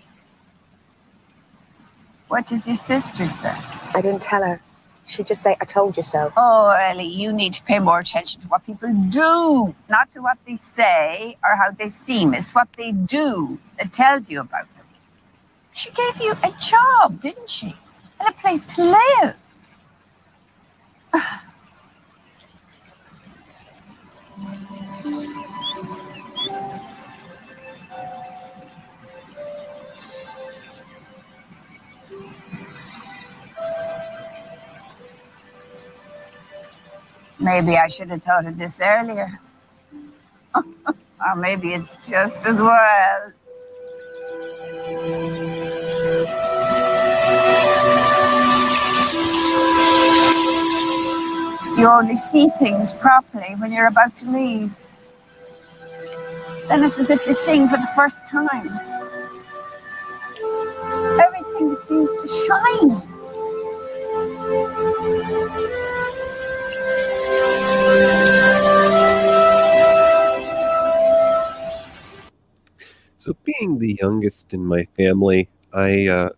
What does your sister say? I didn't tell her. She'd just say, I told you so. Oh, Ellie, you need to pay more attention to what people do, not to what they say or how they seem. It's what they do that tells you about them. She gave you a job, didn't she? And a place to live. Maybe I should have thought of this earlier. Or maybe it's just as well. You only see things properly when you're about to leave. Then it's as if you're seeing for the first time. everything seems to shine. So, being the youngest in my family, I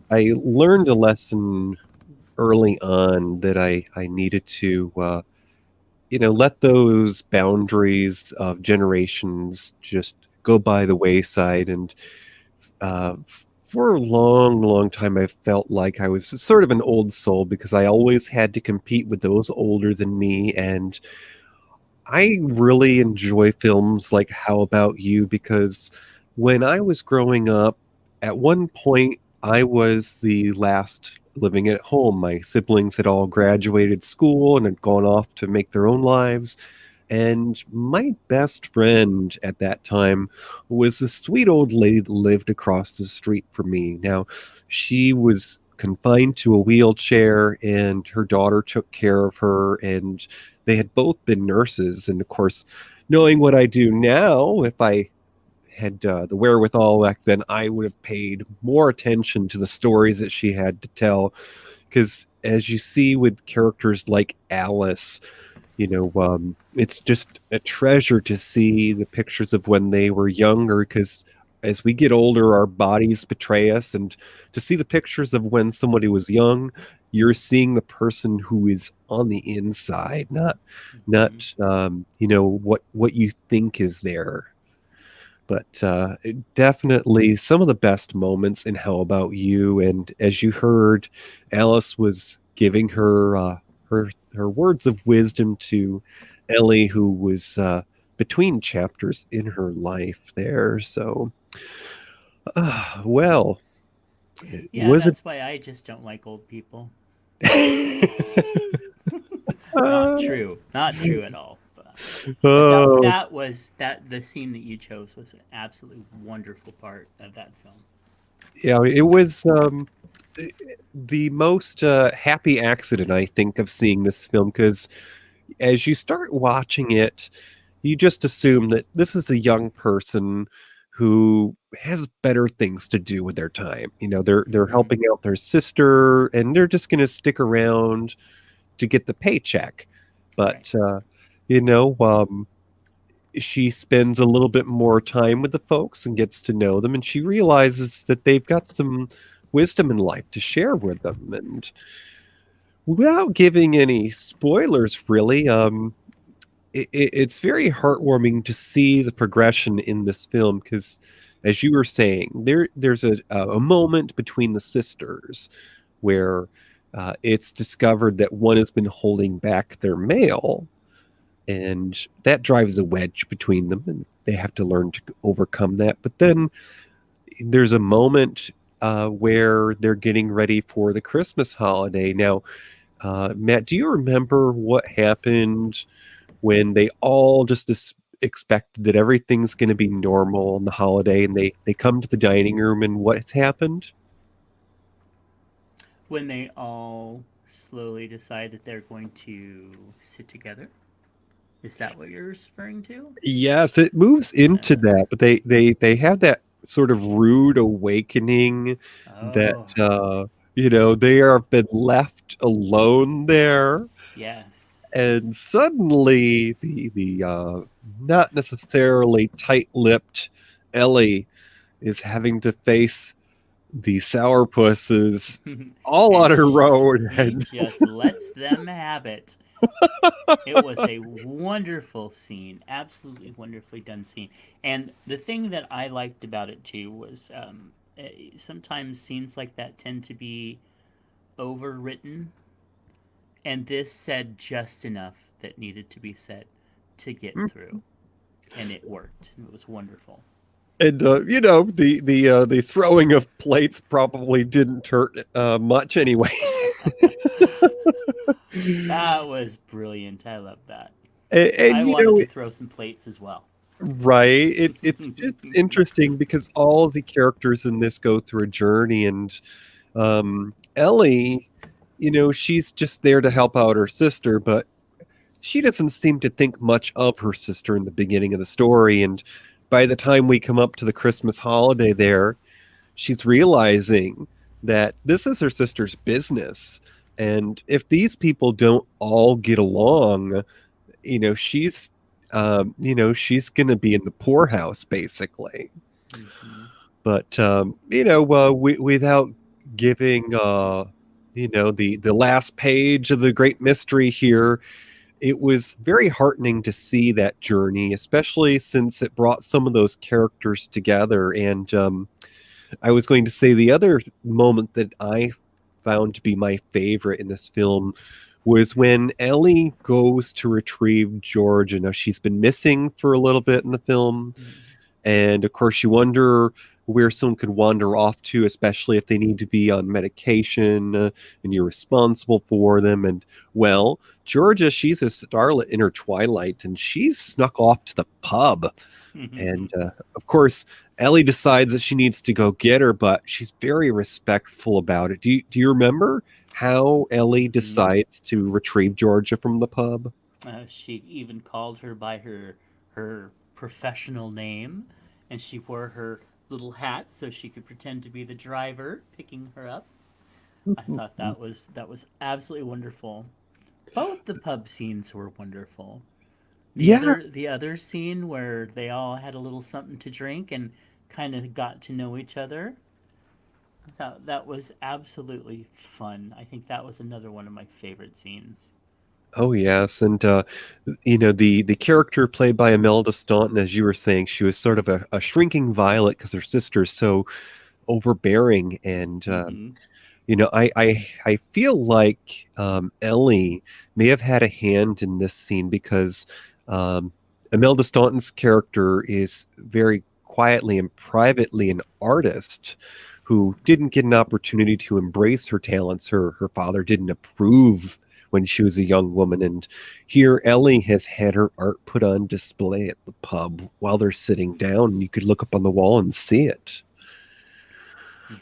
learned a lesson early on that I needed to let those boundaries of generations just go by the wayside. And for a long, long time, I felt like I was sort of an old soul because I always had to compete with those older than me. And I really enjoy films like How About You because when I was growing up, at one point, I was the last living at home. My siblings had all graduated school and had gone off to make their own lives. And my best friend at that time was this sweet old lady that lived across the street from me. Now, she was confined to a wheelchair, and her daughter took care of her, and they had both been nurses. And of course, knowing what I do now, if I had the wherewithal back then, I would have paid more attention to the stories that she had to tell. Because as you see with characters like Alice, it's just a treasure to see the pictures of when they were younger, because as we get older, our bodies betray us. And to see the pictures of when somebody was young, you're seeing the person who is on the inside, not what you think is there. But definitely some of the best moments in How About You. And as you heard, Alice was giving her words of wisdom to Ellie, who was between chapters in her life there. So, well, that's why I just don't like old people. Not true at all. The scene that you chose was an absolutely wonderful part of that film. Yeah, it was the most happy accident, I think, of seeing this film, because as you start watching it, you just assume that this is a young person who has better things to do with their time. They're helping out their sister, and they're just going to stick around to get the paycheck. But she spends a little bit more time with the folks and gets to know them, and she realizes that they've got some wisdom in life to share with them. And without giving any spoilers, really, it's very heartwarming to see the progression in this film, because as you were saying, there's a moment between the sisters where it's discovered that one has been holding back their mail, and that drives a wedge between them, and they have to learn to overcome that. But then there's a moment where they're getting ready for the Christmas holiday. Now, Matt, do you remember what happened when they all just expected that everything's going to be normal on the holiday, and they come to the dining room, and what's happened? When they all slowly decide that they're going to sit together? Is that what you're referring to? Yes, it moves into that, but they have that sort of rude awakening that they have been left alone there. Yes. And suddenly the not necessarily tight-lipped Ellie is having to face the sourpusses all on her own. And just lets them have it. It was a wonderful scene, absolutely wonderfully done scene. And the thing that I liked about it too was sometimes scenes like that tend to be overwritten, and this said just enough that needed to be said to get through, and it worked. It was wonderful. And the throwing of plates probably didn't hurt much anyway. That was brilliant. I love that. And I wanted to throw some plates as well. Right. It's just interesting because all of the characters in this go through a journey, and Ellie, she's just there to help out her sister, but she doesn't seem to think much of her sister in the beginning of the story. And by the time we come up to the Christmas holiday there, she's realizing that this is her sister's business. And if these people don't all get along, she's she's going to be in the poorhouse, basically. But, without giving, the last page of the great mystery here, it was very heartening to see that journey, especially since it brought some of those characters together. And I was going to say the other moment that I found to be my favorite in this film was when Ellie goes to retrieve Georgia. Now, she's been missing for a little bit in the film. And of course, you wonder where someone could wander off to, especially if they need to be on medication and you're responsible for them. And, well, Georgia, she's a starlet in her twilight, and she's snuck off to the pub. And, of course, Ellie decides that she needs to go get her, but she's very respectful about it. Do you remember how Ellie decides to retrieve Georgia from the pub? She even called her by her professional name, and she wore her little hat so she could pretend to be the driver picking her up. I thought that was absolutely wonderful. Both the pub scenes were wonderful. The other scene where they all had a little something to drink and kind of got to know each other, that was absolutely fun. I think that was another one of my favorite scenes. Oh, yes. And, the character played by Imelda Staunton, as you were saying, she was sort of a shrinking violet because her sister's so overbearing. And, I feel like Ellie may have had a hand in this scene because Imelda Staunton's character is very quietly and privately an artist who didn't get an opportunity to embrace her talents. Her father didn't approve when she was a young woman, and here Ellie has had her art put on display at the pub while they're sitting down, and you could look up on the wall and see it.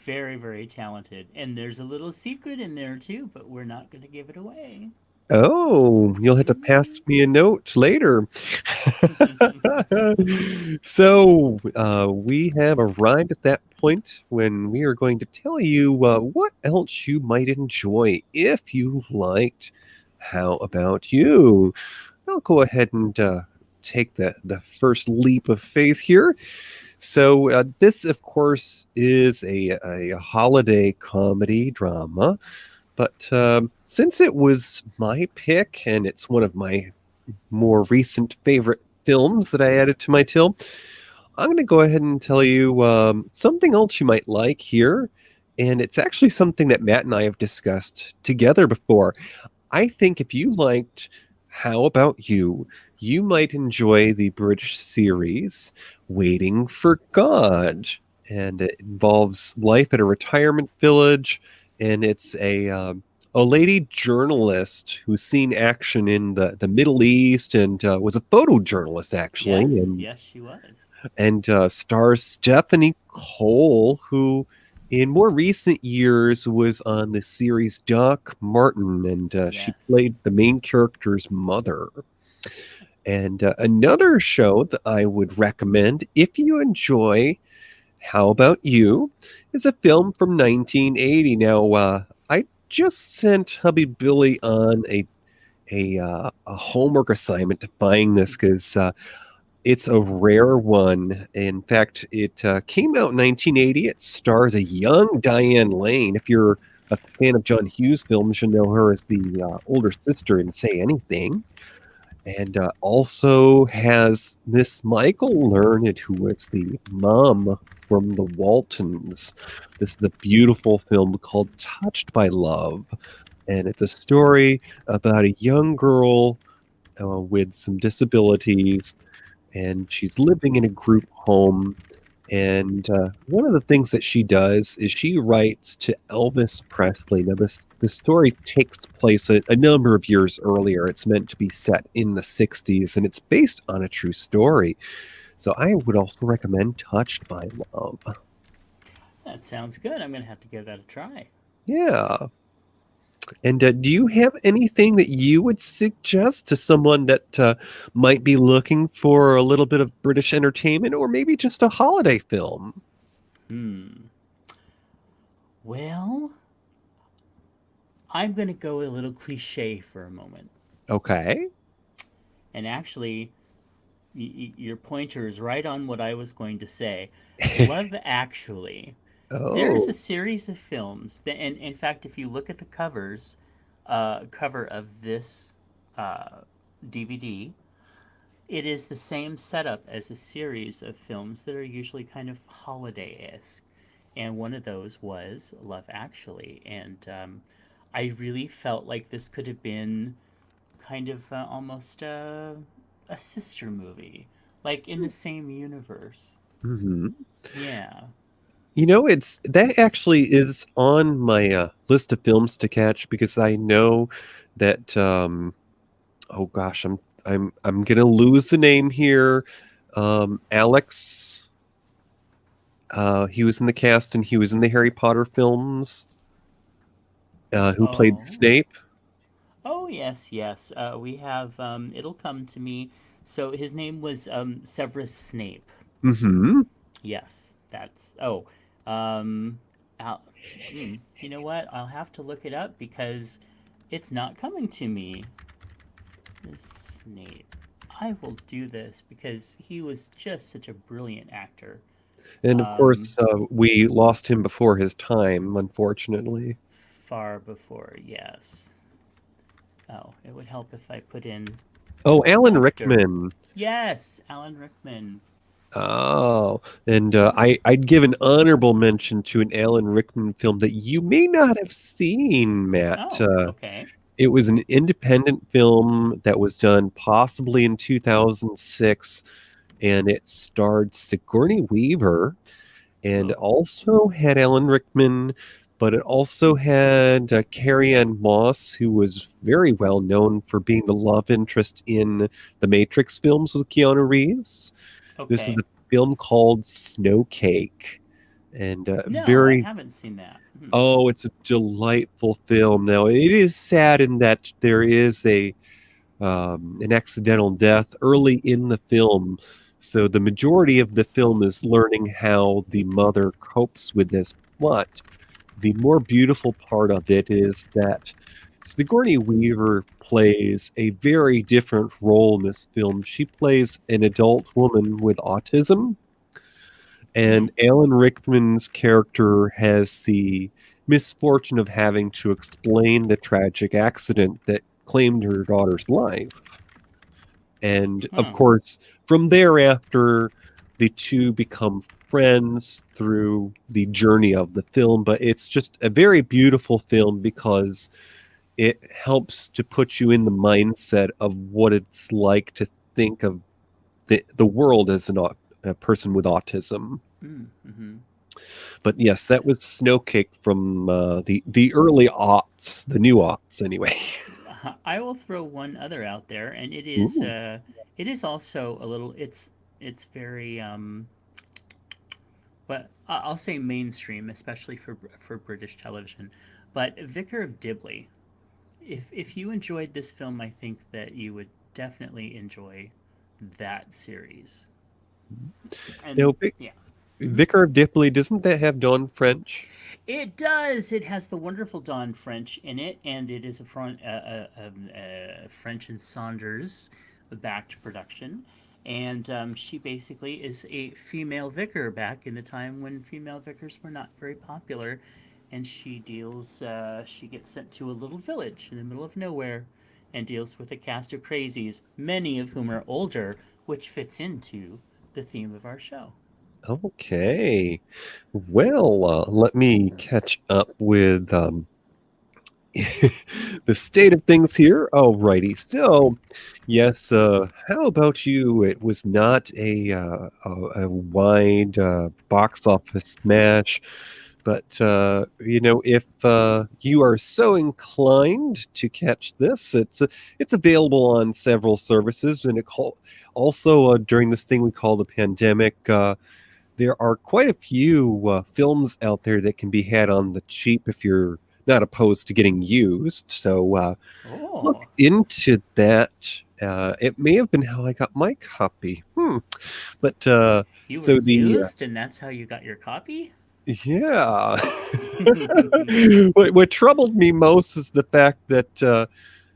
Very, very talented. And there's a little secret in there too, but we're not going to give it away. Oh, you'll have to pass me a note later. So we have arrived at that point when we are going to tell you what else you might enjoy if you liked How About You. I'll go ahead and take the first leap of faith here. So this, of course, is a holiday comedy drama. But since it was my pick, and it's one of my more recent favorite films that I added to my till, I'm going to go ahead and tell you something else you might like here. And it's actually something that Matt and I have discussed together before. I think if you liked How About You, you might enjoy the British series Waiting for God. And it involves life at a retirement village. And it's a lady journalist who's seen action in the Middle East and was a photojournalist, actually. Yes, she was. And stars Stephanie Cole, who in more recent years was on the series Doc Martin, and she played the main character's mother. And another show that I would recommend if you enjoy How About You is a film from 1980. Now, I just sent hubby Billy on a homework assignment to find this because it's a rare one. In fact, it came out in 1980. It stars a young Diane Lane. If you're a fan of John Hughes films, you'll know her as the older sister in Say Anything. And also has Miss Michael Learned, who was the mom from the Waltons. This is a beautiful film called Touched by Love. And it's a story about a young girl with some disabilities. And she's living in a group home. And one of the things that she does is she writes to Elvis Presley. Now, the story takes place a number of years earlier. It's meant to be set in the 60s, and it's based on a true story. So I would also recommend Touched by Love. That sounds good. I'm going to have to give that a try. Yeah. And do you have anything that you would suggest to someone that might be looking for a little bit of British entertainment or maybe just a holiday film? Well, I'm going to go a little cliche for a moment. Okay. And actually, your pointer is right on what I was going to say. Love Actually. There's Oh. a series of films that, and in fact, if you look at the cover of this DVD, it is the same setup as a series of films that are usually kind of holiday-esque. And one of those was Love Actually. And I really felt like this could have been kind of almost a sister movie, like in the same universe. Mm-hmm. Yeah. It's that actually is on my list of films to catch because I know that oh gosh, I'm gonna lose the name here. Alex, he was in the cast and he was in the Harry Potter films. Who played Snape? Oh yes, yes. We have. It'll come to me. So his name was Severus Snape. Mm-hmm. Yes, that's. Oh, you know what? I'll have to look it up because it's not coming to me. Snape. I will do this because he was just such a brilliant actor. And of course, we lost him before his time, unfortunately. Far before, yes. Oh, it would help if I put in. Oh, Alan actor. Rickman. Yes, Alan Rickman. Oh, and I'd give an honorable mention to an Alan Rickman film that you may not have seen, Matt. Oh, okay. It was an independent film that was done possibly in 2006, and it starred Sigourney Weaver, and also had Alan Rickman, but it also had Carrie-Anne Moss, who was very well known for being the love interest in the Matrix films with Keanu Reeves. Okay. This is the film called Snowcake, and No, very. I haven't seen that. Oh, it's a delightful film. Now, it is sad in that there is an accidental death early in the film. So the majority of the film is learning how the mother copes with this. But the more beautiful part of it is that Sigourney Weaver plays a very different role in this film. She plays an adult woman with autism. And Alan Rickman's character has the misfortune of having to explain the tragic accident that claimed her daughter's life. And of course, from thereafter, the two become friends through the journey of the film. But it's just a very beautiful film because it helps to put you in the mindset of what it's like to think of the world as a person with autism. Mm-hmm. But yes, that was Snowcake from the early aughts, the new aughts anyway. I will throw one other out there, and it is also a little. It's very but I'll say mainstream, especially for British television. But Vicar of Dibley. If you enjoyed this film, I think that you would definitely enjoy that series. And, yeah. Vicar of Dibley, doesn't that have Dawn French? It does. It has the wonderful Dawn French in it, and it is a French and Saunders backed production. And she basically is a female vicar back in the time when female vicars were not very popular. And she gets sent to a little village in the middle of nowhere and deals with a cast of crazies, many of whom are older, which fits into the theme of our show. Okay. Well, let me catch up with the state of things here. Alrighty. So, yes, how about you? It was not a wide box office smash. But, if you are so inclined to catch this, it's available on several services. And also during this thing we call the pandemic, there are quite a few films out there that can be had on the cheap if you're not opposed to getting used. So look into that. It may have been how I got my copy. But you were so used, and that's how you got your copy? Yeah. What troubled me most is the fact that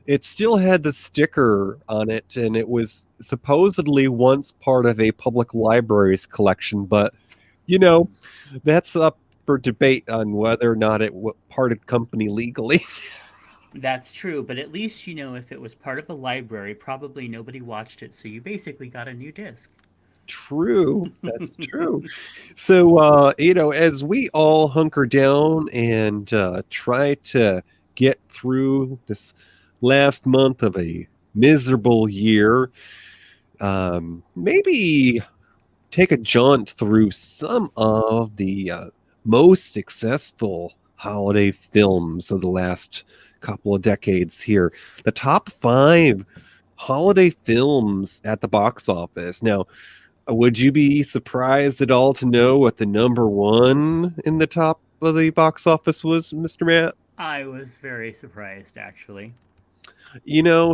it still had the sticker on it, and it was supposedly once part of a public library's collection, but, that's up for debate on whether or not it parted company legally. That's true, but at least, if it was part of a library, probably nobody watched it, so you basically got a new disc. True. That's true. So, as we all hunker down and try to get through this last month of a miserable year, maybe take a jaunt through some of the most successful holiday films of the last couple of decades here. The top 5 holiday films at the box office. Now, would you be surprised at all to know what the number 1 in the top of the box office was, Mr. Matt? I was very surprised, actually.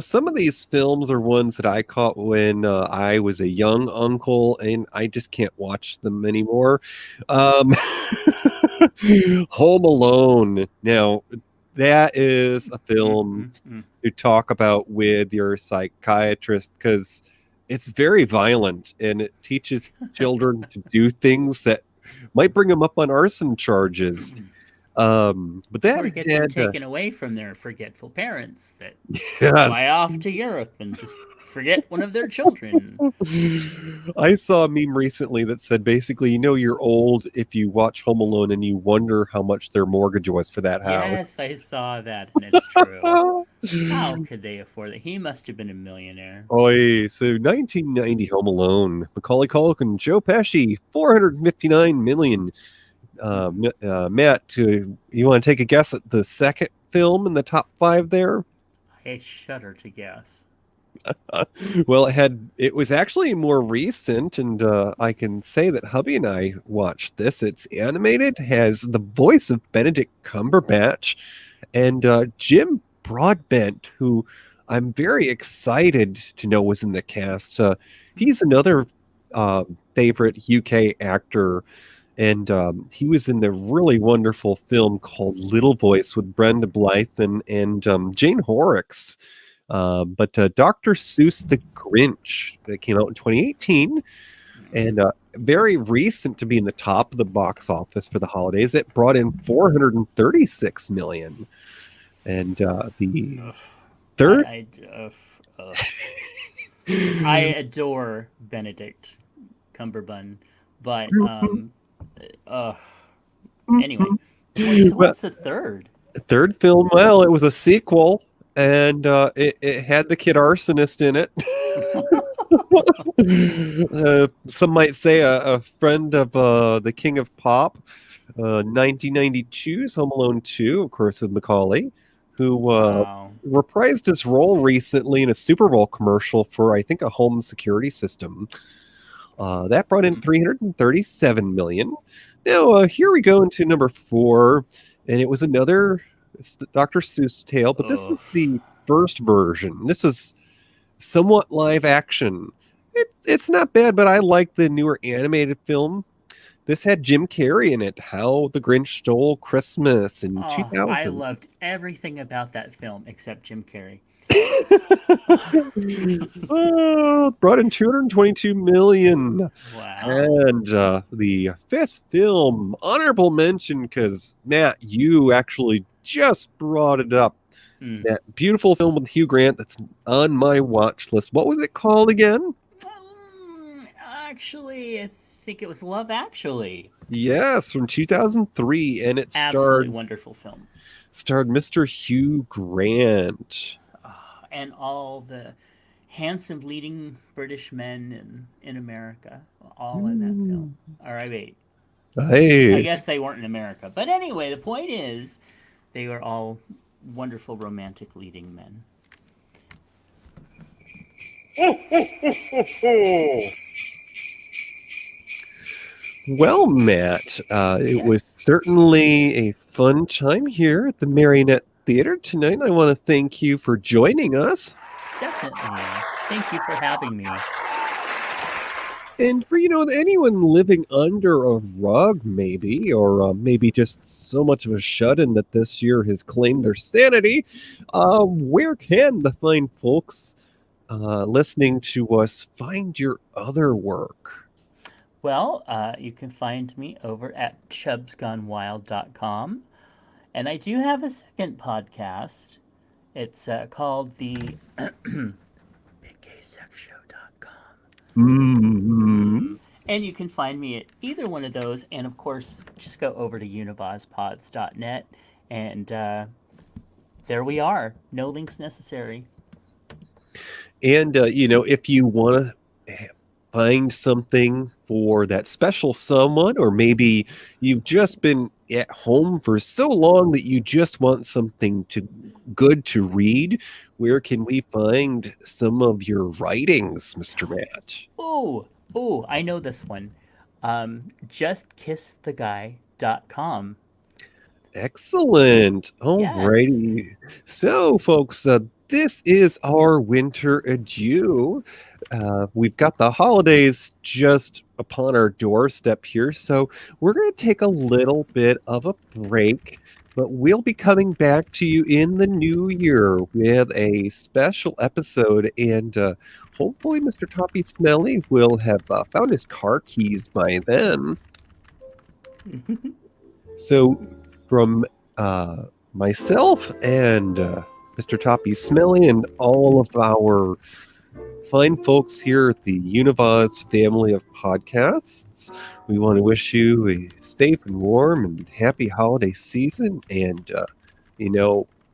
Some of these films are ones that I caught when I was a young uncle, and I just can't watch them anymore. Home Alone. Now, that is a film to talk about with your psychiatrist, because it's very violent and it teaches children to do things that might bring them up on arson charges. But that or get them taken away from their forgetful parents that Yes. fly off to Europe and just forget one of their children. I saw a meme recently that said basically, you're old if you watch Home Alone and you wonder how much their mortgage was for that house. Yes, I saw that, and it's true. How could they afford it? He must have been a millionaire. Oy, so 1990 Home Alone, Macaulay Culkin, Joe Pesci, $459 million. Matt, you want to take a guess at the second film in the top 5 there? I shudder to guess. Well, it was actually more recent, and I can say that hubby and I watched this. It's animated, has the voice of Benedict Cumberbatch and Jim Broadbent, who I'm very excited to know was in the cast. He's another favorite UK actor, and he was in the really wonderful film called Little Voice with Brenda Blythe and Jane Horrocks. But Dr. Seuss The Grinch, that came out in 2018, and very recent to be in the top of the box office for the holidays. It brought in $436 million. And the third... I adore Benedict Cumberbatch, but anyway. What's the third? Third film, well, it was a sequel, and it had the kid arsonist in it. Some might say a friend of the King of Pop. 1992's Home Alone 2, of course, with Macaulay, who reprised his role recently in a Super Bowl commercial for, I think, a home security system. That brought in $337 million. Now, here we go into number 4, and it was another Dr. Seuss tale, but this is the first version. This is somewhat live action. It's not bad, but I like the newer animated film. This had Jim Carrey in it, How the Grinch Stole Christmas in 2000. I loved everything about that film except Jim Carrey. Brought in $222 million. Wow. And the fifth film, honorable mention, because Matt, you actually just brought it up. That beautiful film with Hugh Grant that's on my watch list. What was it called again? Actually, I think it was Love Actually. Yes, from 2003, and it Absolutely wonderful film. Starred Mr. Hugh Grant. And all the handsome leading British men in America, all in that film. All right, wait. Hey. I guess they weren't in America. But anyway, the point is, they were all wonderful romantic leading men. Well, Matt, it was certainly a fun time here at the Marionette Theater tonight. I want to thank you for joining us. Definitely. Thank you for having me. And for, anyone living under a rug, maybe, or maybe just so much of a shut-in that this year has claimed their sanity, where can the fine folks listening to us find your other work? Well, you can find me over at chubsgonewild.com. And I do have a second podcast. It's called the Mm-hmm. And you can find me at either one of those. And of course, just go over to univazpods.net. And there we are. No links necessary. And, if you want to find something for that special someone, or maybe you've just been at home for so long that you just want something good to read, where can we find some of your writings, Mr. Matt? Oh, I know this one. Justkisstheguy.com. Excellent. All righty. So, folks, this is our Winter Adieu. We've got the holidays just upon our doorstep here, so we're going to take a little bit of a break, but we'll be coming back to you in the new year with a special episode, and hopefully Mr. Toppie Smellie will have found his car keys by then. So, from myself and Mr. Toppie Smellie and all of our fine folks here at the Univaz family of podcasts, we want to wish you a safe and warm and happy holiday season. And,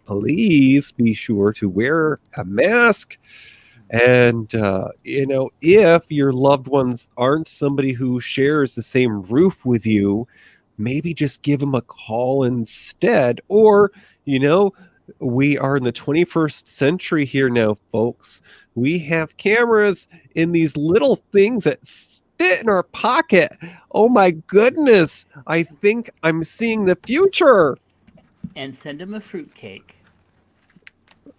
please be sure to wear a mask. And, if your loved ones aren't somebody who shares the same roof with you, maybe just give them a call instead. Or, we are in the 21st century here now, folks. We have cameras in these little things that fit in our pocket. Oh my goodness. I think I'm seeing the future. And send them a fruitcake.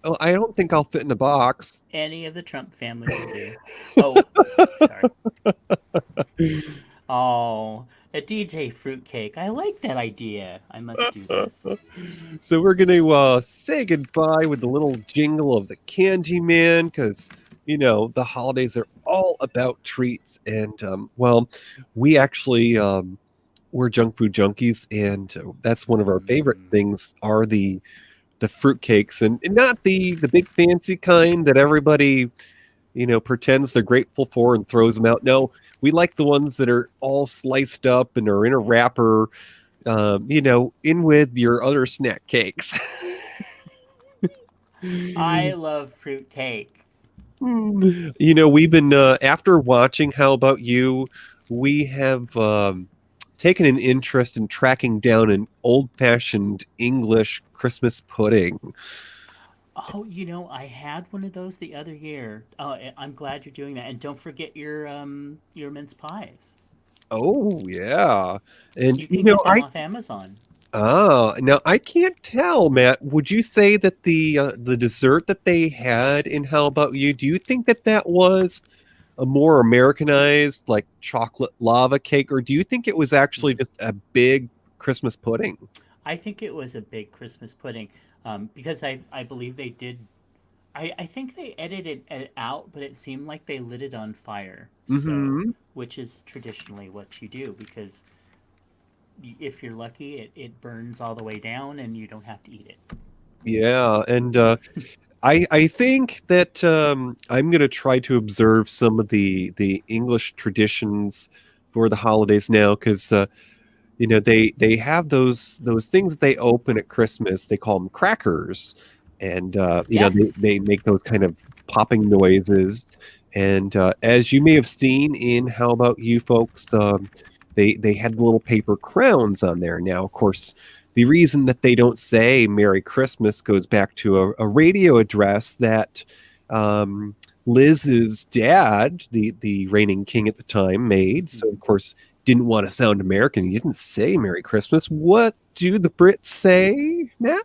Oh, I don't think I'll fit in a box. Any of the Trump family will do. Oh, sorry. Oh, a DJ fruitcake. I like that idea. I must do this. So we're going to say goodbye with the little jingle of the Candyman, because, the holidays are all about treats. And, we actually, we're junk food junkies, and that's one of our favorite things are the fruitcakes, and not the big fancy kind that everybody pretends they're grateful for and throws them out. No, we like the ones that are all sliced up and are in a wrapper, in with your other snack cakes. I love fruitcake. We've been, after watching How About You, we have taken an interest in tracking down an old-fashioned English Christmas pudding. Oh, I had one of those the other year. Oh, I'm glad you're doing that. And don't forget your mince pies. Oh, yeah. And, you can get them off Amazon. Now I can't tell, Matt. Would you say that the dessert that they had in How About You, do you think that was a more Americanized, like chocolate lava cake, or do you think it was actually just a big Christmas pudding? I think it was a big Christmas pudding, because I believe they did. I think they edited it out, but it seemed like they lit it on fire, which is traditionally what you do, because if you're lucky, it burns all the way down and you don't have to eat it. Yeah, and I think that I'm going to try to observe some of the English traditions for the holidays now, because they have those things that they open at Christmas. They call them crackers, and they make those kind of popping noises. And as you may have seen in How About You, folks, they had little paper crowns on there. Now, of course, the reason that they don't say Merry Christmas goes back to a radio address that Liz's dad, the reigning king at the time, made. So, of course, didn't want to sound American. He didn't say Merry Christmas. What do the Brits say, Matt?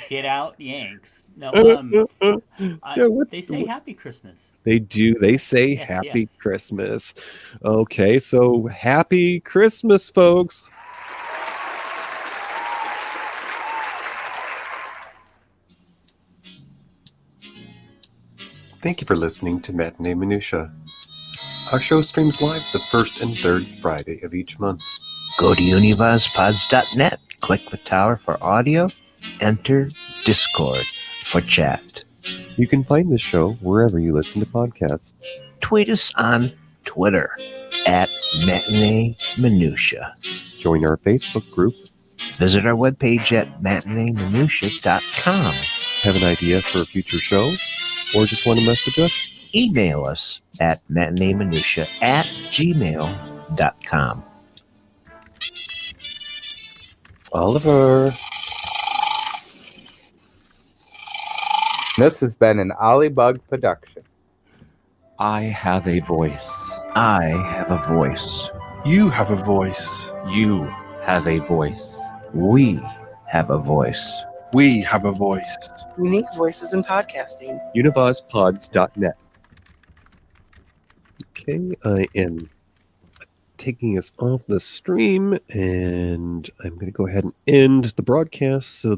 Get out, Yanks. No, Yeah, they say Happy Christmas. They do. They say Yes, Happy yes. Christmas. Okay, so Happy Christmas, folks. Thank you for listening to Matinee Minutia. Our show streams live the first and third Friday of each month. Go to unibuzzpods.net, click the tower for audio, enter Discord for chat. You can find the show wherever you listen to podcasts. Tweet us on Twitter at Matinee Minutia. Join our Facebook group. Visit our webpage at matineeminutia.com. Have an idea for a future show? Or just want to message us? Email us at matineeminutia@gmail.com. Oliver. This has been an Olliebug production. I have a voice. I have a voice. You have a voice. You have a voice. We have a voice. We have a voice. Unique voices in podcasting. Unibuzzpods.net. Okay, I am taking us off the stream, and I'm going to go ahead and end the broadcast so